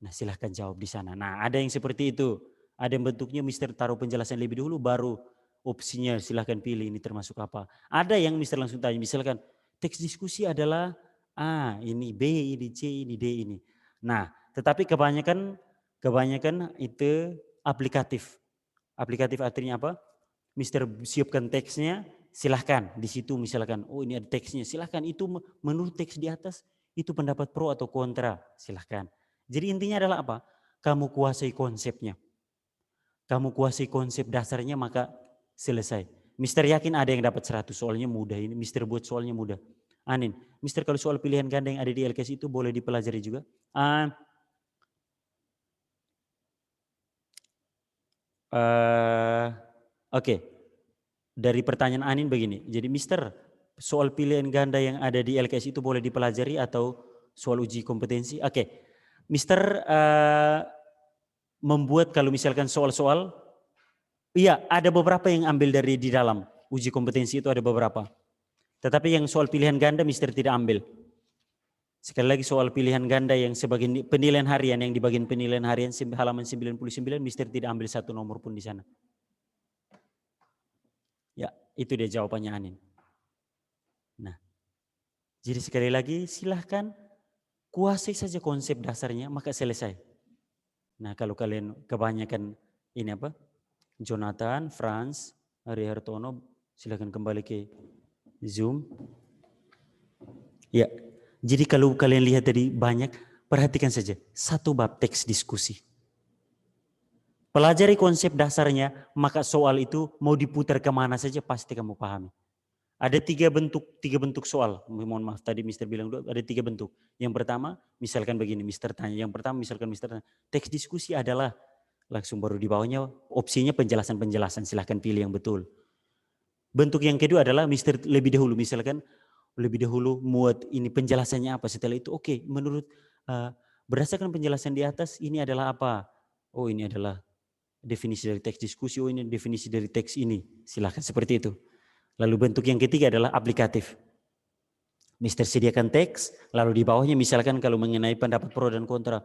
Nah, silahkan jawab di sana. Nah, ada yang seperti itu. Ada yang bentuknya Mister taruh penjelasan lebih dahulu, baru opsinya silahkan pilih ini termasuk apa. Ada yang Mister langsung tanya, misalkan teks diskusi adalah A, ini B, ini C, ini D, ini. Nah, tetapi kebanyakan itu aplikatif. Aplikatif artinya apa? Mister siapkan teksnya, silahkan di situ misalkan, oh ini ada teksnya, silahkan itu menurut teks di atas itu pendapat pro atau kontra, silahkan. Jadi intinya adalah apa? Kamu kuasai konsepnya. Kamu kuasai konsep dasarnya maka selesai. Mister yakin ada yang dapat 100, soalnya mudah ini. Mister buat soalnya mudah. Anin, Mister kalau soal pilihan ganda yang ada di LKS itu boleh dipelajari juga. Oke. Dari pertanyaan Anin begini. Jadi Mister, soal pilihan ganda yang ada di LKS itu boleh dipelajari atau soal uji kompetensi? Oke. Mister membuat kalau misalkan soal-soal, iya ada beberapa yang ambil dari di dalam uji kompetensi itu ada beberapa. Tetapi yang soal pilihan ganda Mister tidak ambil. Sekali lagi soal pilihan ganda yang sebagian penilaian harian yang di bagian penilaian harian halaman 99 Mister tidak ambil 1 nomor pun di sana. Ya, itu dia jawabannya Anin. Nah, jadi sekali lagi silahkan kuasai saja konsep dasarnya maka selesai. Nah, kalau kalian kebanyakan ini apa? Jonathan, Franz, Ari Hartono, silahkan kembali ke Zoom. Ya, jadi kalau kalian lihat tadi banyak, perhatikan saja. 1 bab teks diskusi. Pelajari konsep dasarnya, maka soal itu mau diputar kemana saja pasti kamu pahami. Ada 3 bentuk soal. Mohon maaf tadi Mister bilang ada 3 bentuk. Yang pertama, misalkan begini, Mister tanya. Yang pertama, misalkan Mister tanya, teks diskusi adalah, langsung baru di bawahnya opsinya penjelasan-penjelasan. Silahkan pilih yang betul. Bentuk yang kedua adalah Mister lebih dahulu, misalkan lebih dahulu muat ini penjelasannya apa. Setelah itu oke, menurut berdasarkan penjelasan di atas ini adalah apa? Oh ini adalah definisi dari teks diskusi, oh ini definisi dari teks ini. Silahkan seperti itu. Lalu bentuk yang ketiga adalah aplikatif. Mister sediakan teks, lalu di bawahnya misalkan kalau mengenai pendapat pro dan kontra.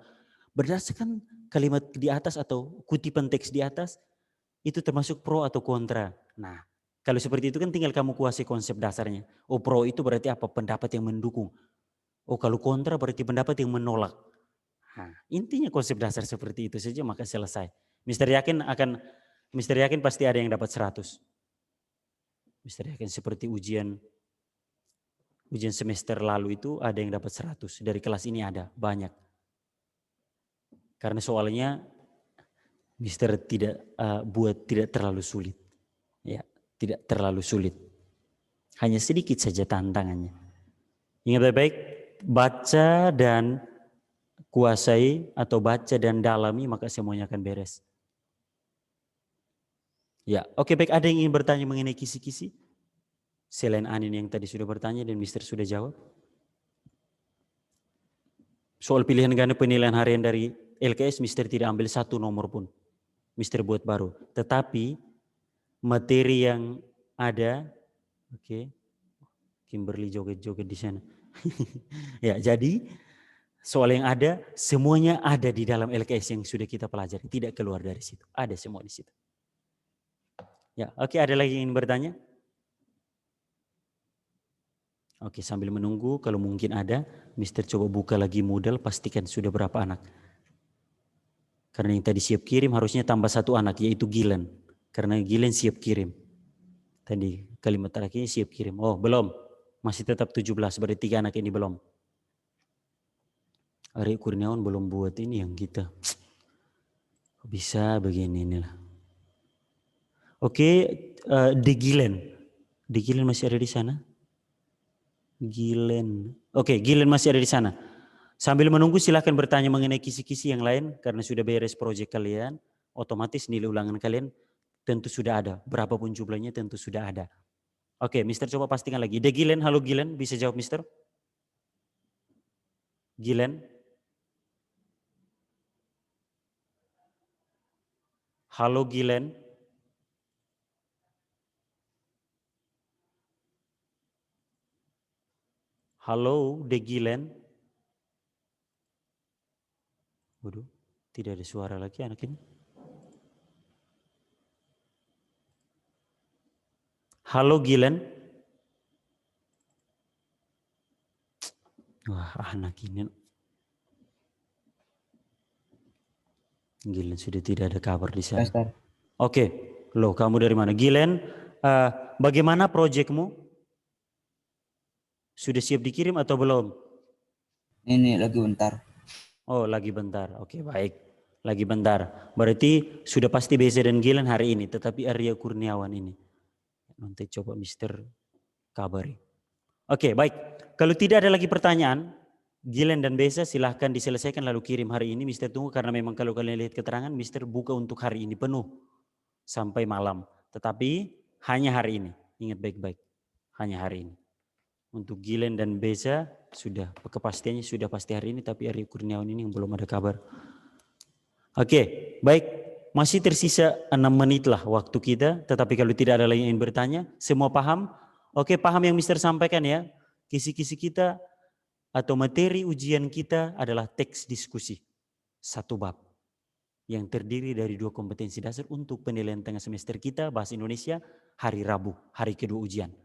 Berdasarkan kalimat di atas atau kutipan teks di atas, itu termasuk pro atau kontra. Nah, kalau seperti itu kan tinggal kamu kuasai konsep dasarnya. Oh pro itu berarti apa? Pendapat yang mendukung. Oh kalau kontra berarti pendapat yang menolak. Nah, intinya konsep dasar seperti itu saja maka selesai. Mister yakin pasti ada yang dapat 100. Mister yakin seperti ujian semester lalu itu ada yang dapat 100. Dari kelas ini ada, banyak. Karena soalnya Mister tidak buat tidak terlalu sulit. Ya, tidak terlalu sulit. Hanya sedikit saja tantangannya. Ingat baik-baik, baca dan kuasai atau baca dan dalami maka semuanya akan beres. Ya, oke baik, ada yang ingin bertanya mengenai kisi-kisi? Selain Anin yang tadi sudah bertanya dan Mister sudah jawab. Soal pilihan ganda penilaian harian dari LKS, Mister tidak ambil 1 nomor pun. Mister buat baru. Tetapi materi yang ada, oke, Kimberly joget-joget di sana. Ya, jadi soal yang ada, semuanya ada di dalam LKS yang sudah kita pelajari. Tidak keluar dari situ. Ada semua di situ. Ya, oke, ada lagi yang ingin bertanya? Oke, sambil menunggu kalau mungkin ada, Mister coba buka lagi modal, pastikan sudah berapa anak. Karena yang tadi siap kirim harusnya tambah 1 anak, yaitu Gilen. Karena Gilen siap kirim. Tadi kalimat terakhirnya siap kirim. Oh, belum. Masih tetap 17, berarti 3 anak ini belum. Ari Kurniawan belum buat ini yang kita. Kok bisa begini inilah. Oke, De Gilen. De Gilen masih ada di sana? Gilen. Oke, Gilen masih ada di sana. Sambil menunggu silahkan bertanya mengenai kisi-kisi yang lain karena sudah beres proyek kalian, otomatis nilai ulangan kalian tentu sudah ada. Berapapun jumlahnya tentu sudah ada. Oke, Mister coba pastikan lagi. De Gilen, halo Gilen, bisa jawab Mister? Gilen? Halo Gilen? Halo De Gilen? Waduh, tidak ada suara lagi anak ini. Halo Gilen? Wah, anak ini. Gilen sudah tidak ada kabar di sana. Oke, loh kamu dari mana? Gilen, bagaimana proyekmu? Sudah siap dikirim atau belum? Ini lagi bentar. Oh, lagi bentar. Oke, baik. Lagi bentar. Berarti sudah pasti Beza dan Gilen hari ini, tetapi Arya Kurniawan ini. Nanti coba Mister kabari. Oke, baik. Kalau tidak ada lagi pertanyaan, Gilen dan Beza silahkan diselesaikan lalu kirim hari ini. Mister tunggu karena memang kalau kalian lihat keterangan, Mister buka untuk hari ini penuh sampai malam. Tetapi hanya hari ini. Ingat baik-baik. Hanya hari ini. Untuk Gilen dan Beza sudah kepastiannya sudah pasti hari ini, tapi Arya Kurniawan ini yang belum ada kabar. Oke, baik. Masih tersisa 6 menit lah waktu kita, tetapi kalau tidak ada lagi yang ingin bertanya, semua paham? Oke, paham yang Mister sampaikan ya. Kisi-kisi kita atau materi ujian kita adalah teks diskusi. 1 bab. Yang terdiri dari 2 kompetensi dasar untuk penilaian tengah semester kita, Bahasa Indonesia, hari Rabu, hari kedua ujian.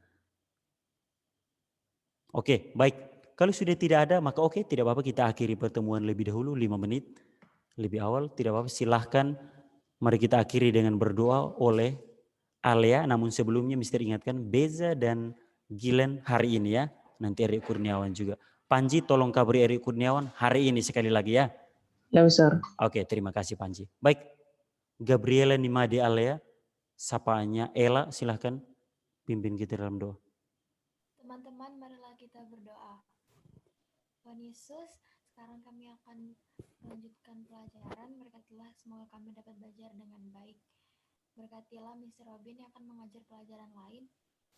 Oke, baik. Kalau sudah tidak ada, maka oke, tidak apa-apa kita akhiri pertemuan lebih dahulu, 5 menit. Lebih awal, tidak apa-apa, silahkan. Mari kita akhiri dengan berdoa oleh Alea, namun sebelumnya Mister ingatkan Beza dan Gilen hari ini ya. Nanti Eri Kurniawan juga. Panji tolong kabari Eri Kurniawan hari ini sekali lagi ya. Ya, Mister. Oke, terima kasih Panji. Baik, Gabriela Nimade Alea, sapaannya Ella, silahkan pimpin kita dalam doa. Teman-teman, marilah kita berdoa. Tuhan Yesus, sekarang kami akan melanjutkan pelajaran. Berkatilah semoga kami dapat belajar dengan baik. Berkatilah Mr. Robin yang akan mengajar pelajaran lain,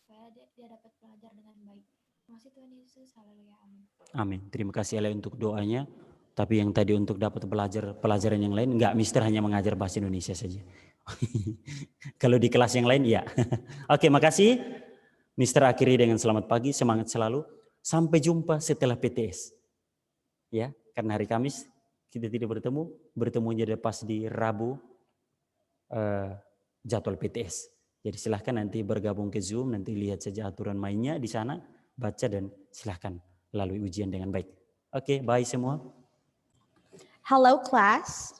supaya dia dapat belajar dengan baik. Terima kasih Tuhan Yesus, haleluya, amin. Amin, terima kasih Ella untuk doanya. Tapi yang tadi untuk dapat belajar pelajaran yang lain, enggak, Mister hanya mengajar bahasa Indonesia saja. Kalau di kelas yang lain, ya. Oke, makasih. Mister akhiri dengan selamat pagi, semangat selalu. Sampai jumpa setelah PTS. Ya, karena hari Kamis kita tidak bertemunya pas di Rabu jadwal PTS. Jadi silahkan nanti bergabung ke Zoom, nanti lihat saja aturan mainnya di sana, baca dan silahkan lalui ujian dengan baik. Oke, bye semua. Hello, class.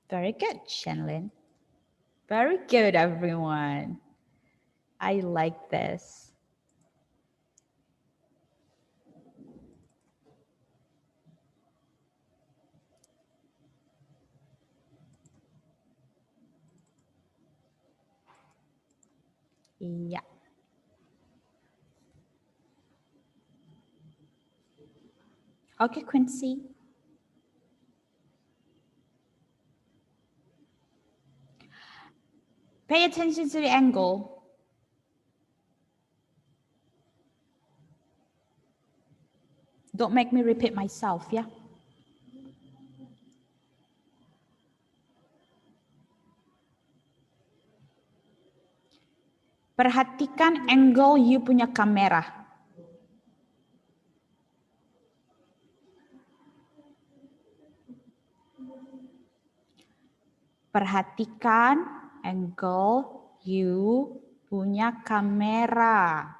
Very good, Shenlin. Very good, everyone. I like this. Yeah. Okay, Quincy. Pay attention to the angle. Don't make me repeat myself, yeah? Perhatikan angle you punya kamera. Perhatikan angle you punya kamera.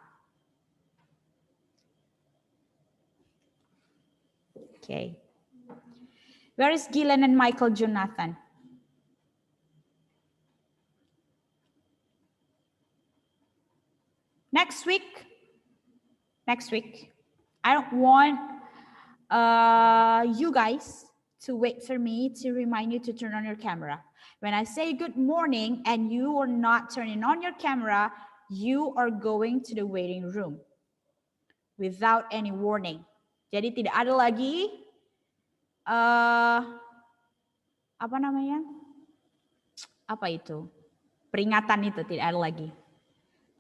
Okay. Where is Gillen and Michael Jonathan? Next week, I don't want you guys to wait for me to remind you to turn on your camera. When I say good morning and you are not turning on your camera, you are going to the waiting room without any warning. Jadi tidak ada lagi apa namanya? Apa itu? Peringatan itu tidak ada lagi.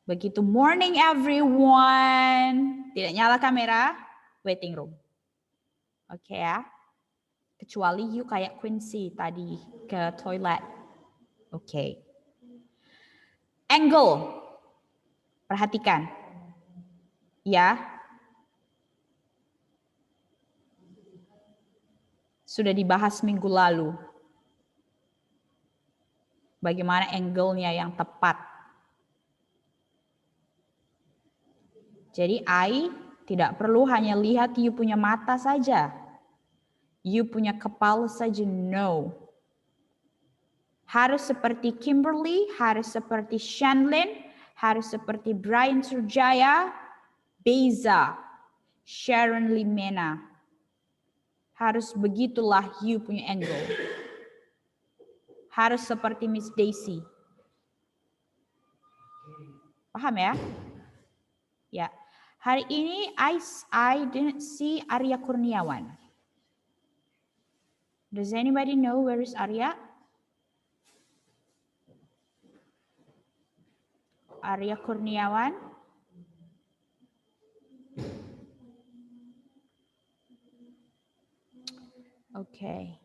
Begitu morning everyone, tidak nyala kamera, waiting room. Oke ya. Kecuali you kayak Quincy tadi ke toilet. Oke. Angle. Perhatikan. Ya. Sudah dibahas minggu lalu. Bagaimana angle-nya yang tepat. Jadi I tidak perlu hanya lihat you punya mata saja. You punya kepala saja, no. Harus seperti Kimberly, harus seperti Shanlin, harus seperti Brian Surjaya, Beza, Sharon Limena. Harus begitulah you punya angle. Harus seperti Miss Daisy. Paham ya? Ya. Hari ini I didn't see Arya Kurniawan. Does anybody know where is Arya? Arya Kurniawan. Okay.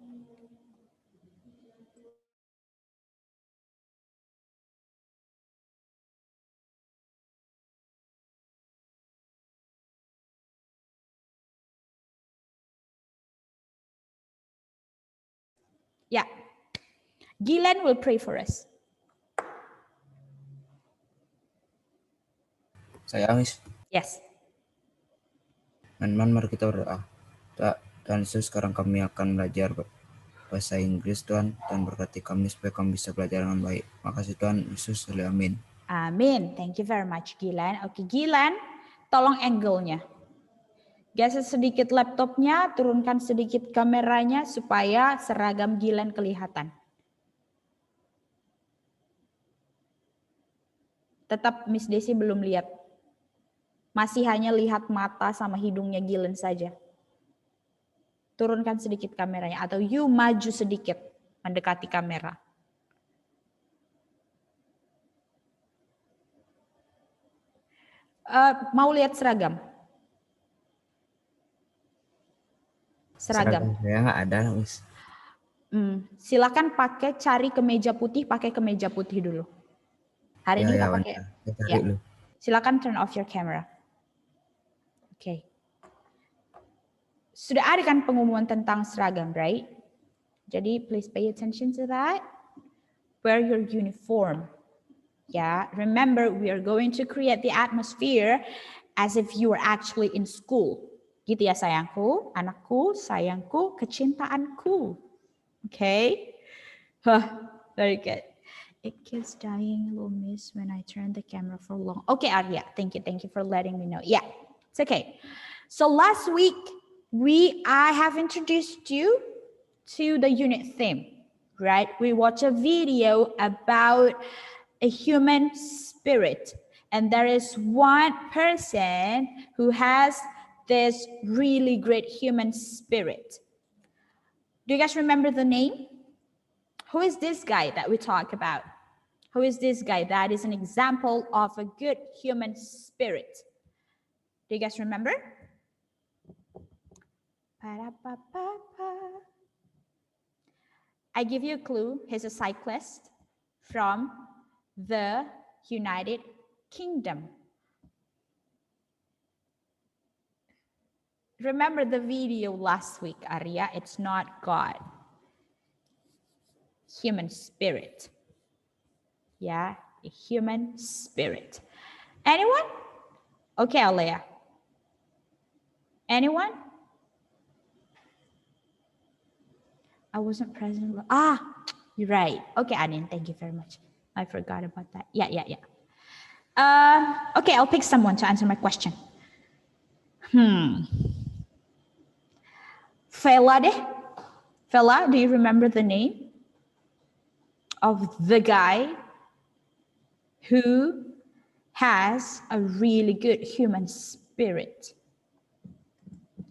Yeah. Gillen will pray for us. Saya Amis. Yes. Teman-teman, mari kita berdoa. Tuhan Yesus, sekarang kami akan belajar bahasa Inggris, Tuhan. Tuhan berkati kami supaya kami bisa belajar dengan baik. Makasih Tuhan Yesus, amin. Amin. Thank you very much, Gillen. Oke, Gillen, tolong angle-nya. Geser sedikit laptopnya, turunkan sedikit kameranya supaya seragam Gillen kelihatan. Tetap Miss Desi belum lihat. Masih hanya lihat mata sama hidungnya Gillen saja. Turunkan sedikit kameranya atau you maju sedikit mendekati kamera. Mau lihat seragam? Seragam saya nggak ada, Miss. Silakan cari kemeja putih, pakai kemeja putih dulu. Hari ini kita pakai. Ya. Silakan turn off your camera. Oke. Sudah ada kan pengumuman tentang seragam, right? Jadi please pay attention to that. Wear your uniform. Yeah, remember we are going to create the atmosphere as if you are actually in school. Gitu ya sayangku, anakku, sayangku, kecintaanku. Okay? Very good. It keeps dying a little miss when I turn the camera for long. Okay, Arya, thank you for letting me know. Yeah, it's okay. So last week, I have introduced you to the unit theme, right? We watched a video about a human spirit. And there is one person who has this really great human spirit. Do you guys remember the name? Who is this guy that we talk about? Who is this guy that is an example of a good human spirit? Do you guys remember? I give you a clue. He's a cyclist from the United Kingdom. Remember the video last week, Arya? It's not God. human spirit. Yeah, a human spirit. Anyone? Okay, Alea. Anyone? I wasn't present. You're right. Okay, Anin, thank you very much. I forgot about that. Yeah. Okay, I'll pick someone to answer my question. Fela deh. Fela, do you remember the name of the guy who has a really good human spirit?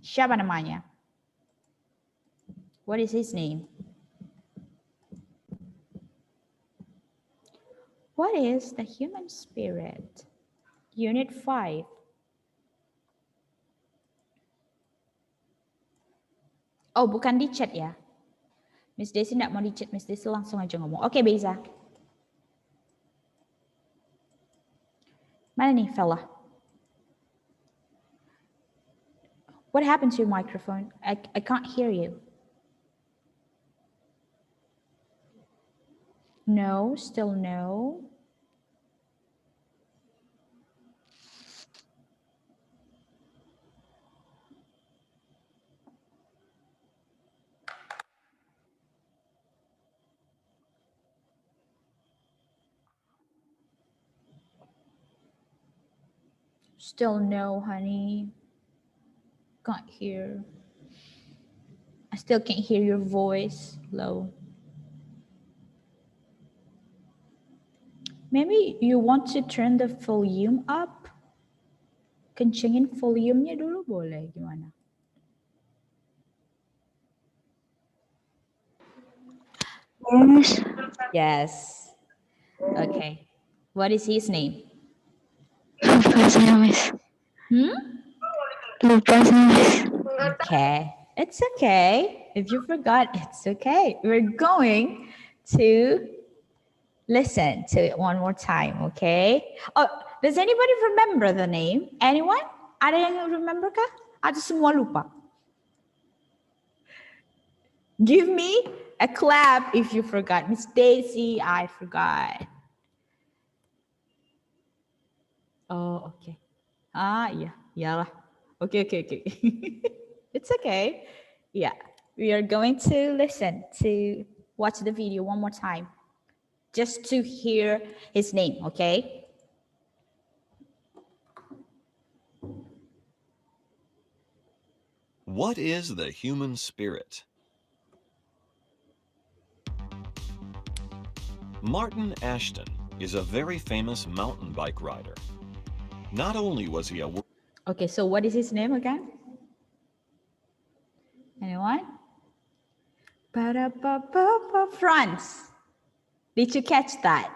Siapa namanya? What is his name? What is the human spirit? Unit 5. Oh, bukan di chat ya. Miss Desi nggak mau di chat, Miss Desi langsung aja ngomong. Oke, Beza. Mana nih, fella? What happened to your microphone? I can't hear you. No, still no. Still no, honey. Can't hear. I still can't hear your voice. Low. Maybe you want to turn the volume up? Kencengin volumenya dulu boleh, gimana? Yes. Yes. Okay. What is his name? Lupa saya, Miss. Lupa saya, Miss. Okay. It's okay. If you forgot, it's okay. We're going to listen to it one more time, okay? Oh, does anybody remember the name? Anyone? Ada yang remember kah? Atau semua lupa? Give me a clap if you forgot. Miss Daisy, I forgot. Oh, okay. Yeah, iyalah. Okay. It's okay. Yeah, we are going to listen to watch the video one more time, just to hear his name, okay? What is the human spirit? Martin Ashton is a very famous mountain bike rider. Not only was he a... Okay, so what is his name again? Anyone? Franz. Did you catch that?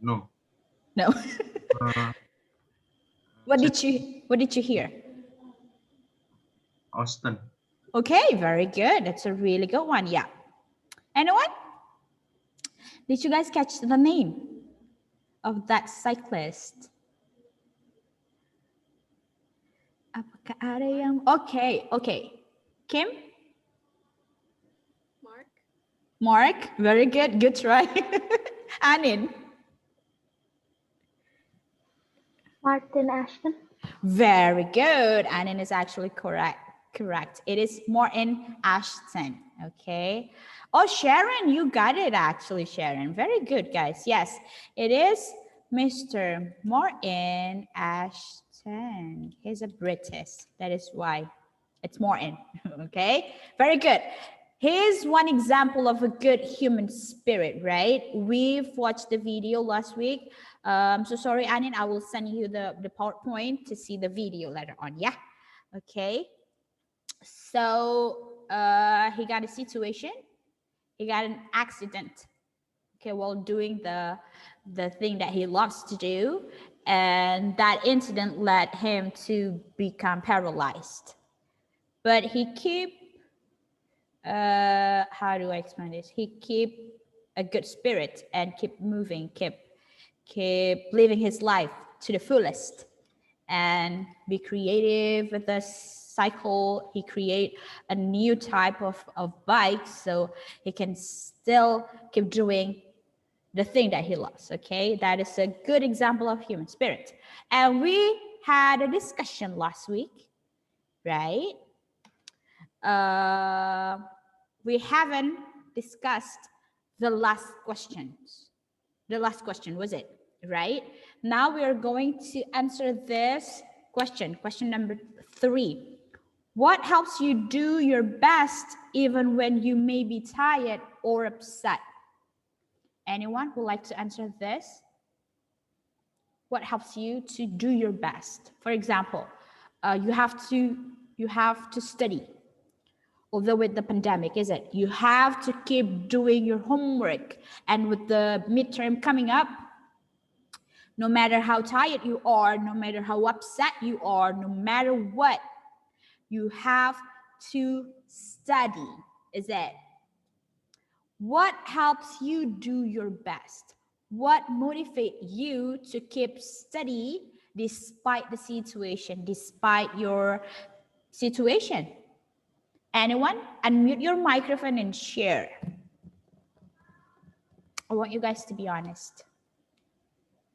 No. No. What did you hear? Austin. Okay, very good. That's a really good one. Yeah. Anyone? Did you guys catch the name of that cyclist? Apakah ada yang... Okay. Kim? Mark, very good. Good try. Anin? Martin Ashton. Very good. Anin is actually correct. It is Martin Ashton. Okay. Oh, Sharon, you got it actually, Sharon. Very good, guys. Yes, it is Mr. Martin Ashton. He's a British. That is why it's Martin. Okay. Very good. Here's one example of a good human spirit, right? We've watched the video last week. So sorry, Anin, I will send you the PowerPoint to see the video later on. Yeah. Okay. So he got a situation. He got an accident. Okay, while doing the thing that he loves to do, and that incident led him to become paralyzed. But he keep how do I explain this? He keep a good spirit and keep moving, keep living his life to the fullest, and be creative with us. cycle, he create a new type of bike so he can still keep doing the thing that he loves. Okay, that is a good example of human spirit. And we had a discussion last week, right? We haven't discussed the last questions. The last question was it, right? Now we are going to answer this question number 3. What helps you do your best even when you may be tired or upset? Anyone would like to answer this? What helps you to do your best? For example, you have to study. Although with the pandemic, is it? You have to keep doing your homework. And with the midterm coming up, no matter how tired you are, no matter how upset you are, no matter what, you have to study, is it? What helps you do your best? What motivates you to keep study despite the situation, despite your situation? Anyone? Unmute your microphone and share. I want you guys to be honest.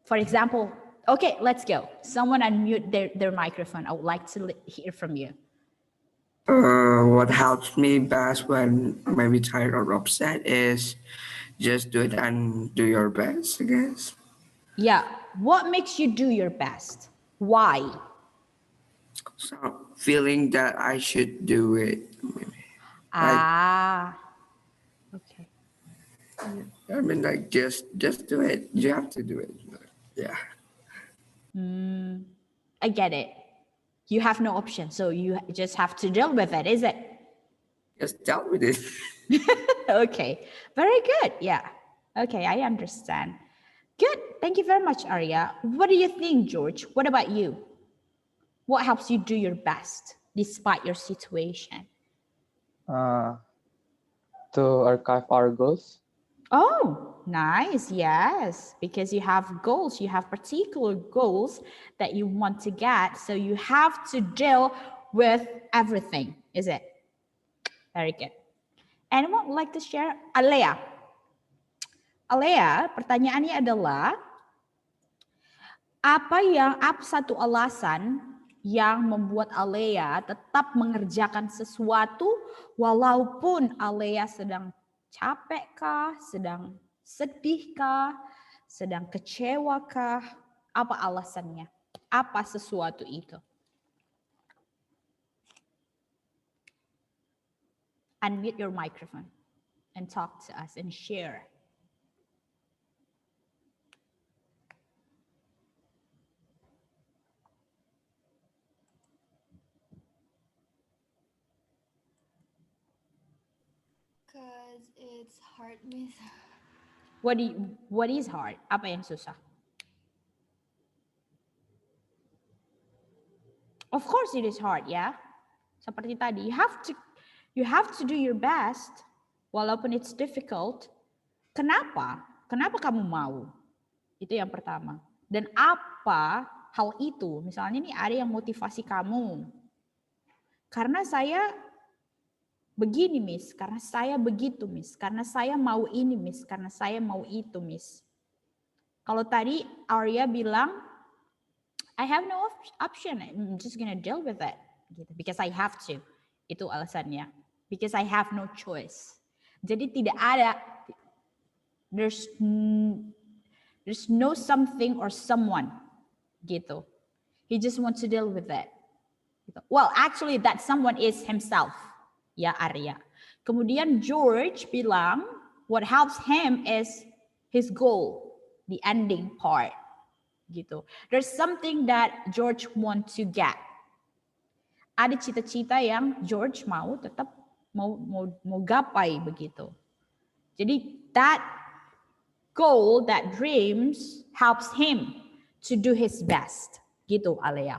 For example, okay, let's go. Someone unmute their microphone. I would like to hear from you. What helps me best when maybe tired or upset is just do it and do your best, I guess. Yeah. What makes you do your best? Why? So feeling that I should do it. Maybe. Okay. I mean, like just do it. You have to do it. Yeah. I get it. You have no option, so you just have to deal with it, is it? Just deal with it. Okay, very good. Yeah. Okay, I understand. Good. Thank you very much, Arya. What do you think, George? What about you? What helps you do your best despite your situation? To archive our goals. Oh, nice. Yes, because you have goals, you have particular goals that you want to get. So you have to deal with everything, is it? Very good. Anyone would like to share? Alea. Alea, pertanyaannya adalah, apa satu alasan yang membuat Alea tetap mengerjakan sesuatu walaupun Alea sedang capek kah, sedang sedih kah, sedang kecewa kah? Apa alasannya? Apa sesuatu itu? Unmute your microphone and talk to us and share. Cause it's hard, Miss. What is hard? Apa yang susah? Of course it is hard, ya. Seperti tadi, you have to do your best walaupun it's difficult. Kenapa? Kenapa kamu mau? Itu yang pertama. Dan apa hal itu? Misalnya nih ada yang motivasi kamu. Karena saya begini, Miss. Karena saya begitu, Miss. Karena saya mau ini, Miss. Karena saya mau itu, Miss. Kalau tadi Arya bilang, I have no option. I'm just gonna deal with it. Gitu. Because I have to. Itu alasannya. Because I have no choice. Jadi tidak ada, there's no something or someone. Gitu. He just wants to deal with it. Gitu. Well, actually that someone is himself. Ya, Arya. Kemudian George bilang, what helps him is his goal, the ending part. Gitu. There's something that George want to get. Ada cita-cita yang George mau tetap mau gapai begitu. Jadi that goal, that dreams helps him to do his best. Gitu, Alea.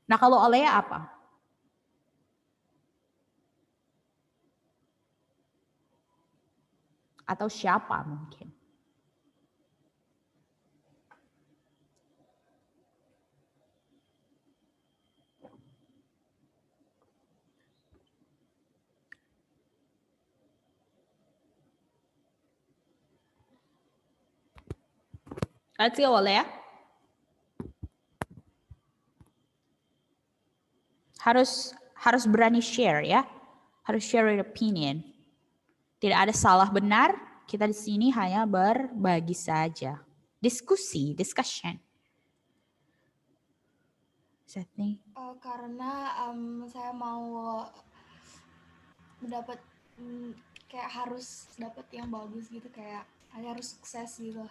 Nah, kalau Alea apa? Atau siapa mungkin? Let's go, Alea. Harus berani share ya. Harus share your opinion. Tidak ada salah benar. Kita di sini hanya berbagi saja. Diskusi, discussion. Setting. Karena saya mau mendapat kayak harus dapat yang bagus gitu, kayak harus sukses gitu.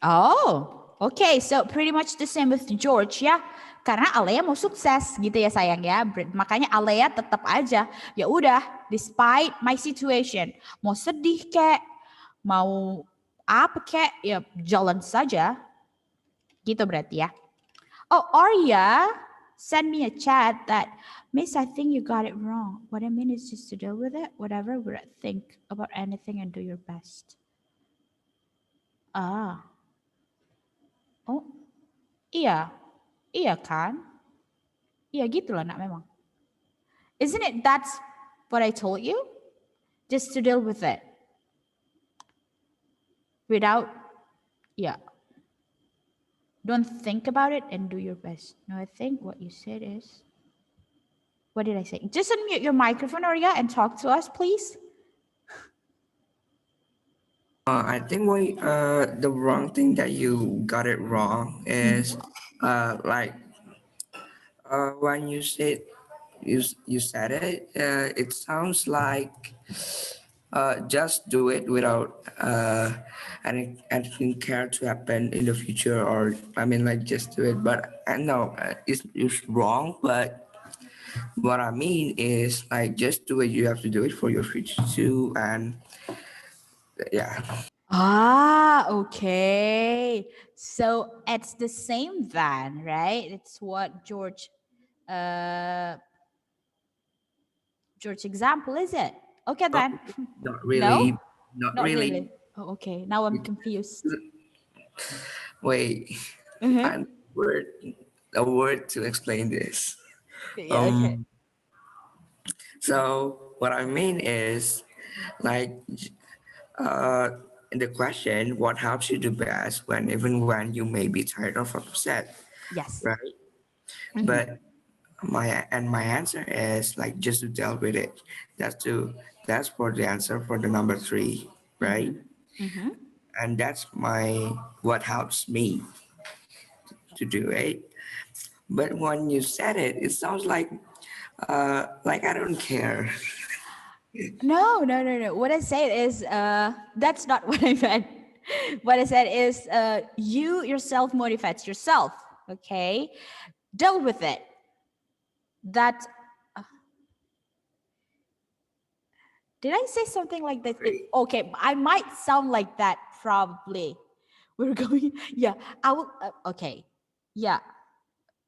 Oh, okay. So pretty much the same with George ya. Karena Alea mau sukses gitu ya sayang ya. Makanya Alea tetap aja. Ya udah, despite my situation. Mau sedih kek, mau apa kek, ya jalan saja. Gitu berarti ya. Oh, Arya send me a chat that, Miss, I think you got it wrong. What I mean is just to deal with it, whatever, but think about anything and do your best. Ah. Oh, iya. Iya kan? Iya gitulah nak memang. Isn't it that's what I told you? Just to deal with it. Without, yeah. Don't think about it and do your best. No, I think what you said is, what did I say? Just unmute your microphone, Arya, and talk to us, please. I think the wrong thing that you got it wrong is when you said you said it, it sounds like just do it without anything care to happen in the future, or I mean like just do it. But I know it's wrong, but what I mean is like just do it. You have to do it for your future too, and yeah. Ah, okay. So it's the same then, right? It's what George example, is it? Okay then. Not really. No? Not Not really. really. Oh, okay. Now I'm confused. Wait. Mhm. A word to explain this. Yeah, okay. So what I mean is like in the question, what helps you do best even when you may be tired or upset, Yes. right? Mhm. But my answer is like just to deal with it. That's for the answer for the number 3, right? Mhm. And that's what helps me to do it. But when you said it, it sounds like I don't care. No. What I said is that's not what I meant. What I said is you yourself motivate yourself. Okay, deal with it. That did I say something like that? Okay, I might sound like that probably. We're going. Yeah, I will. Okay, yeah.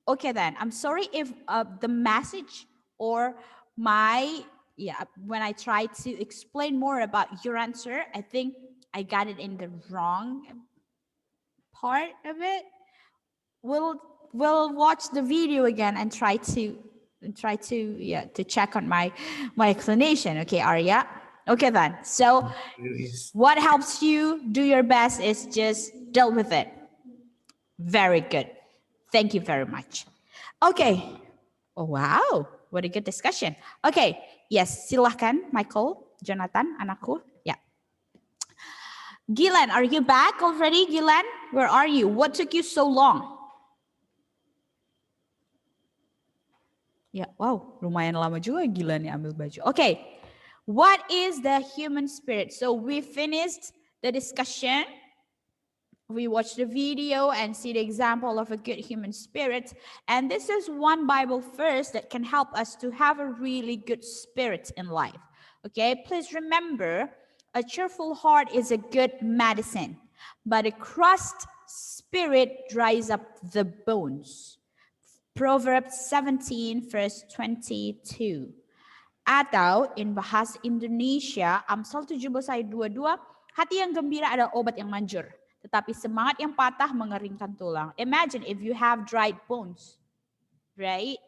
Okay then. I'm sorry if the message or when I try to explain more about your answer, I think I got it in the wrong part of it. We'll watch the video again and try to check on my explanation. Okay, Arya. Okay then. So what helps you do your best is just deal with it. Very good. Thank you very much. Okay. Oh, wow. What a good discussion. Okay. Yes, silahkan Michael, Jonathan, anakku. Yeah. Gilan, are you back already, Gilan? Where are you? What took you so long? Ya, wow, lumayan lama juga Gilan nih ambil baju. Okay. What is the human spirit? So we finished the discussion. We watched the video and see the example of a good human spirit. And this is one Bible verse that can help us to have a really good spirit in life. Okay, please remember, a cheerful heart is a good medicine, but a crushed spirit dries up the bones. Proverbs 17 verse 22. Atau in bahasa Indonesia, Amsal 17 ayat 22, hati yang gembira adalah obat yang manjur, tetapi semangat yang patah mengeringkan tulang. Imagine if you have dried bones, right?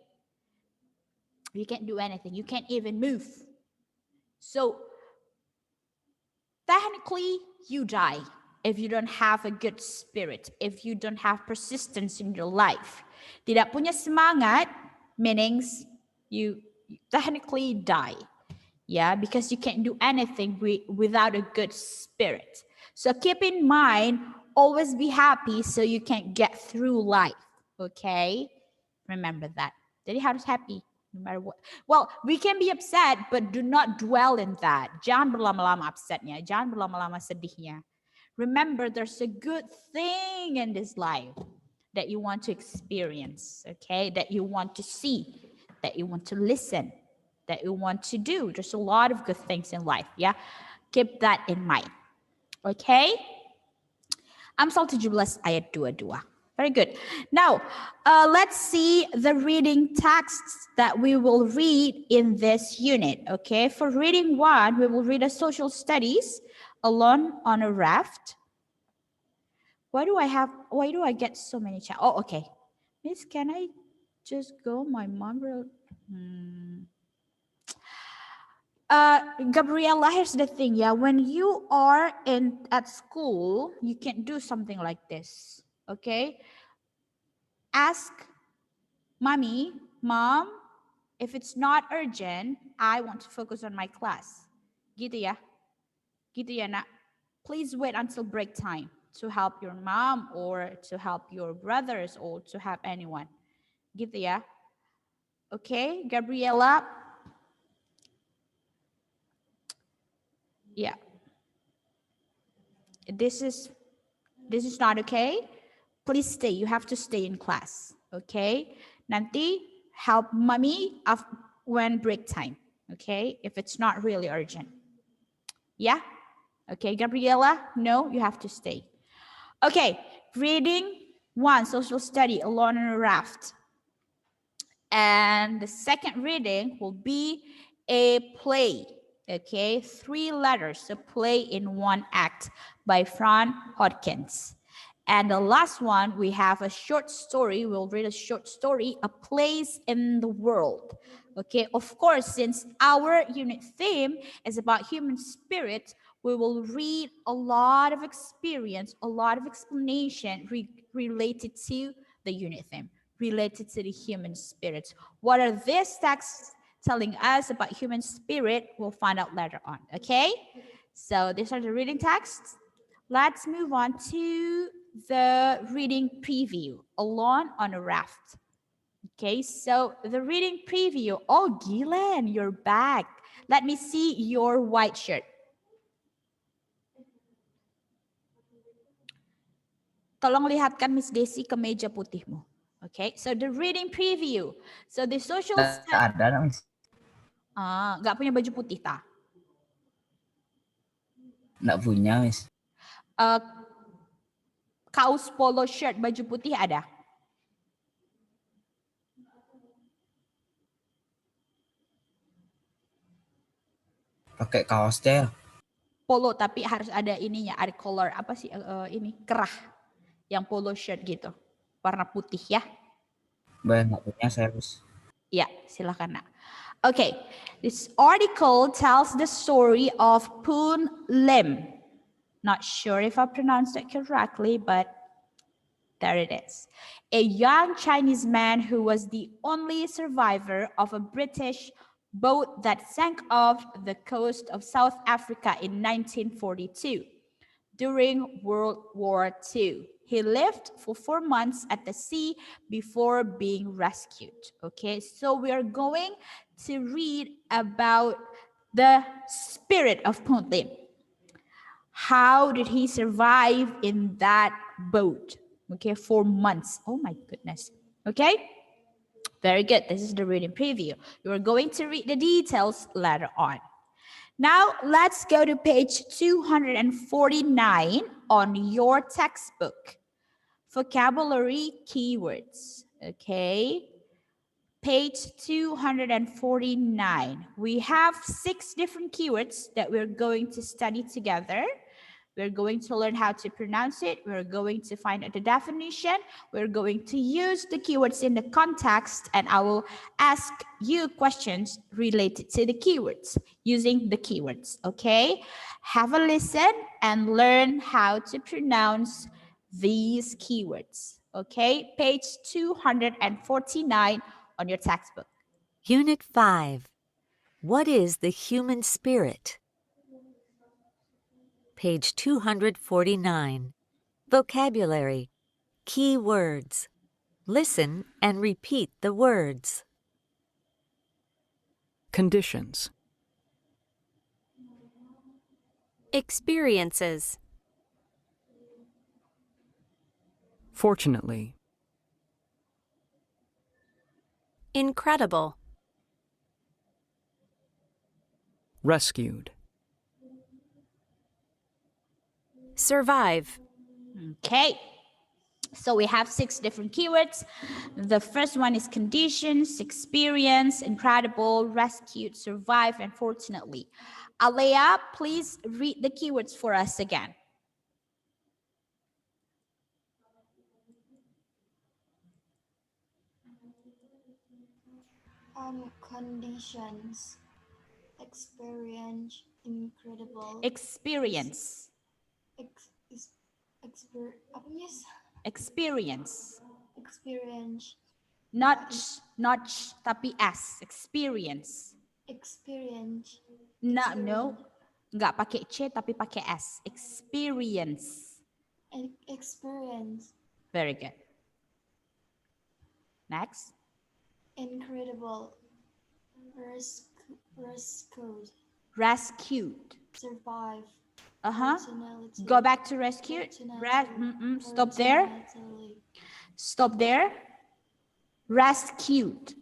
You can't do anything. You can't even move. So technically, you die. if you don't have a good spirit, if you don't have persistence in your life. Tidak punya semangat means you technically die. Yeah, because you can't do anything without a good spirit. So keep in mind, always be happy so you can get through life. Okay? Remember that. Jadi harus happy no matter what. Well, we can be upset, but do not dwell in that. Jangan berlama-lama upsetnya. Jangan berlama-lama sedihnya. Remember, there's a good thing in this life that you want to experience, okay? That you want to see, that you want to listen, that you want to do. There's a lot of good things in life, yeah? Keep that in mind, okay? Amsal 17 ayat 22. Very good. Now, let's see the reading texts that we will read in this unit, okay? For reading 1, we will read a social studies, Alone on a Raft. Why do I get so many chat? Oh, okay. Miss, can I just go? My mom will... Gabriella, here's the thing, yeah. When you are at school, you can do something like this, okay? Ask mommy, mom, if it's not urgent, I want to focus on my class. Gitu ya. Gitu ya, nak. Please wait until break time to help your mom or to help your brothers or to help anyone. Gitu ya. Okay, Gabriella. Yeah. This is not okay. Please stay. You have to stay in class. Okay. Nanti help mommy when break time. Okay. If it's not really urgent. Yeah. Okay, Gabriella. No, you have to stay. Okay. Reading 1, social study, Alone on a Raft. And the second reading will be a play. Okay, 3 letters, a play in 1 act by Fran Hodkins. And the last one, we have a short story. We'll read a short story, A Place in the World. Okay, of course, since our unit theme is about human spirit, we will read a lot of experience, a lot of explanation related to the unit theme, related to the human spirit. What are these texts telling us about human spirit? We'll find out later on, okay? So these are the reading texts. Let's move on to the reading preview, Alone on a Raft. Okay, so the reading preview. Oh, Gilan, you're back. Let me see your white shirt. Tolong lihatkan Miss Desi kemeja putihmu. Okay, so the reading preview. So the social study. Ada, Nggak punya baju putih, ta? Nggak punya, Miss. Kaos polo shirt baju putih ada? Pakai kaosnya. Polo tapi harus ada ininya, ada color apa sih ini kerah, yang polo shirt gitu, warna putih ya. Nggak punya saya, Miss. Ya, silakan nak. Okay, this article tells the story of Poon Lim. Not sure if I pronounced it correctly, but there it is. A young Chinese man who was the only survivor of a British boat that sank off the coast of South Africa in 1942 during World War II. He lived for 4 months at the sea before being rescued. Okay, so we are going to read about the spirit of Poon Lim. How did he survive in that boat? Okay, 4 months. Oh my goodness. Okay, very good. This is the reading preview. You are going to read the details later on. Now, let's go to page 249 on your textbook. Vocabulary keywords, okay? Page 249. We have 6 different keywords that we're going to study together. We're going to learn how to pronounce it. We're going to find out the definition. We're going to use the keywords in the context, and I will ask you questions related to the keywords using the keywords, okay? Have a listen and learn how to pronounce these keywords. Okay, page 249 on your textbook. Unit 5. What is the human spirit? Page 249. Vocabulary. Key words. Listen and repeat the words. Conditions. Experiences. Fortunately. Incredible. Rescued. Survive. Okay, so we have 6 different keywords. The first one is conditions, experience, incredible, rescued, survive, and fortunately. Alea, please read the keywords for us again. Conditions, experience, incredible. Experience. Experience. Experience. Not tapi s. Experience. Experience. No, nggak pakai c tapi pakai s. Experience. Experience. Very good. Next. Incredible. Rescued. Rescued. Survive. Personality. Go back to rescued. Stop there. Stop there. Rescued.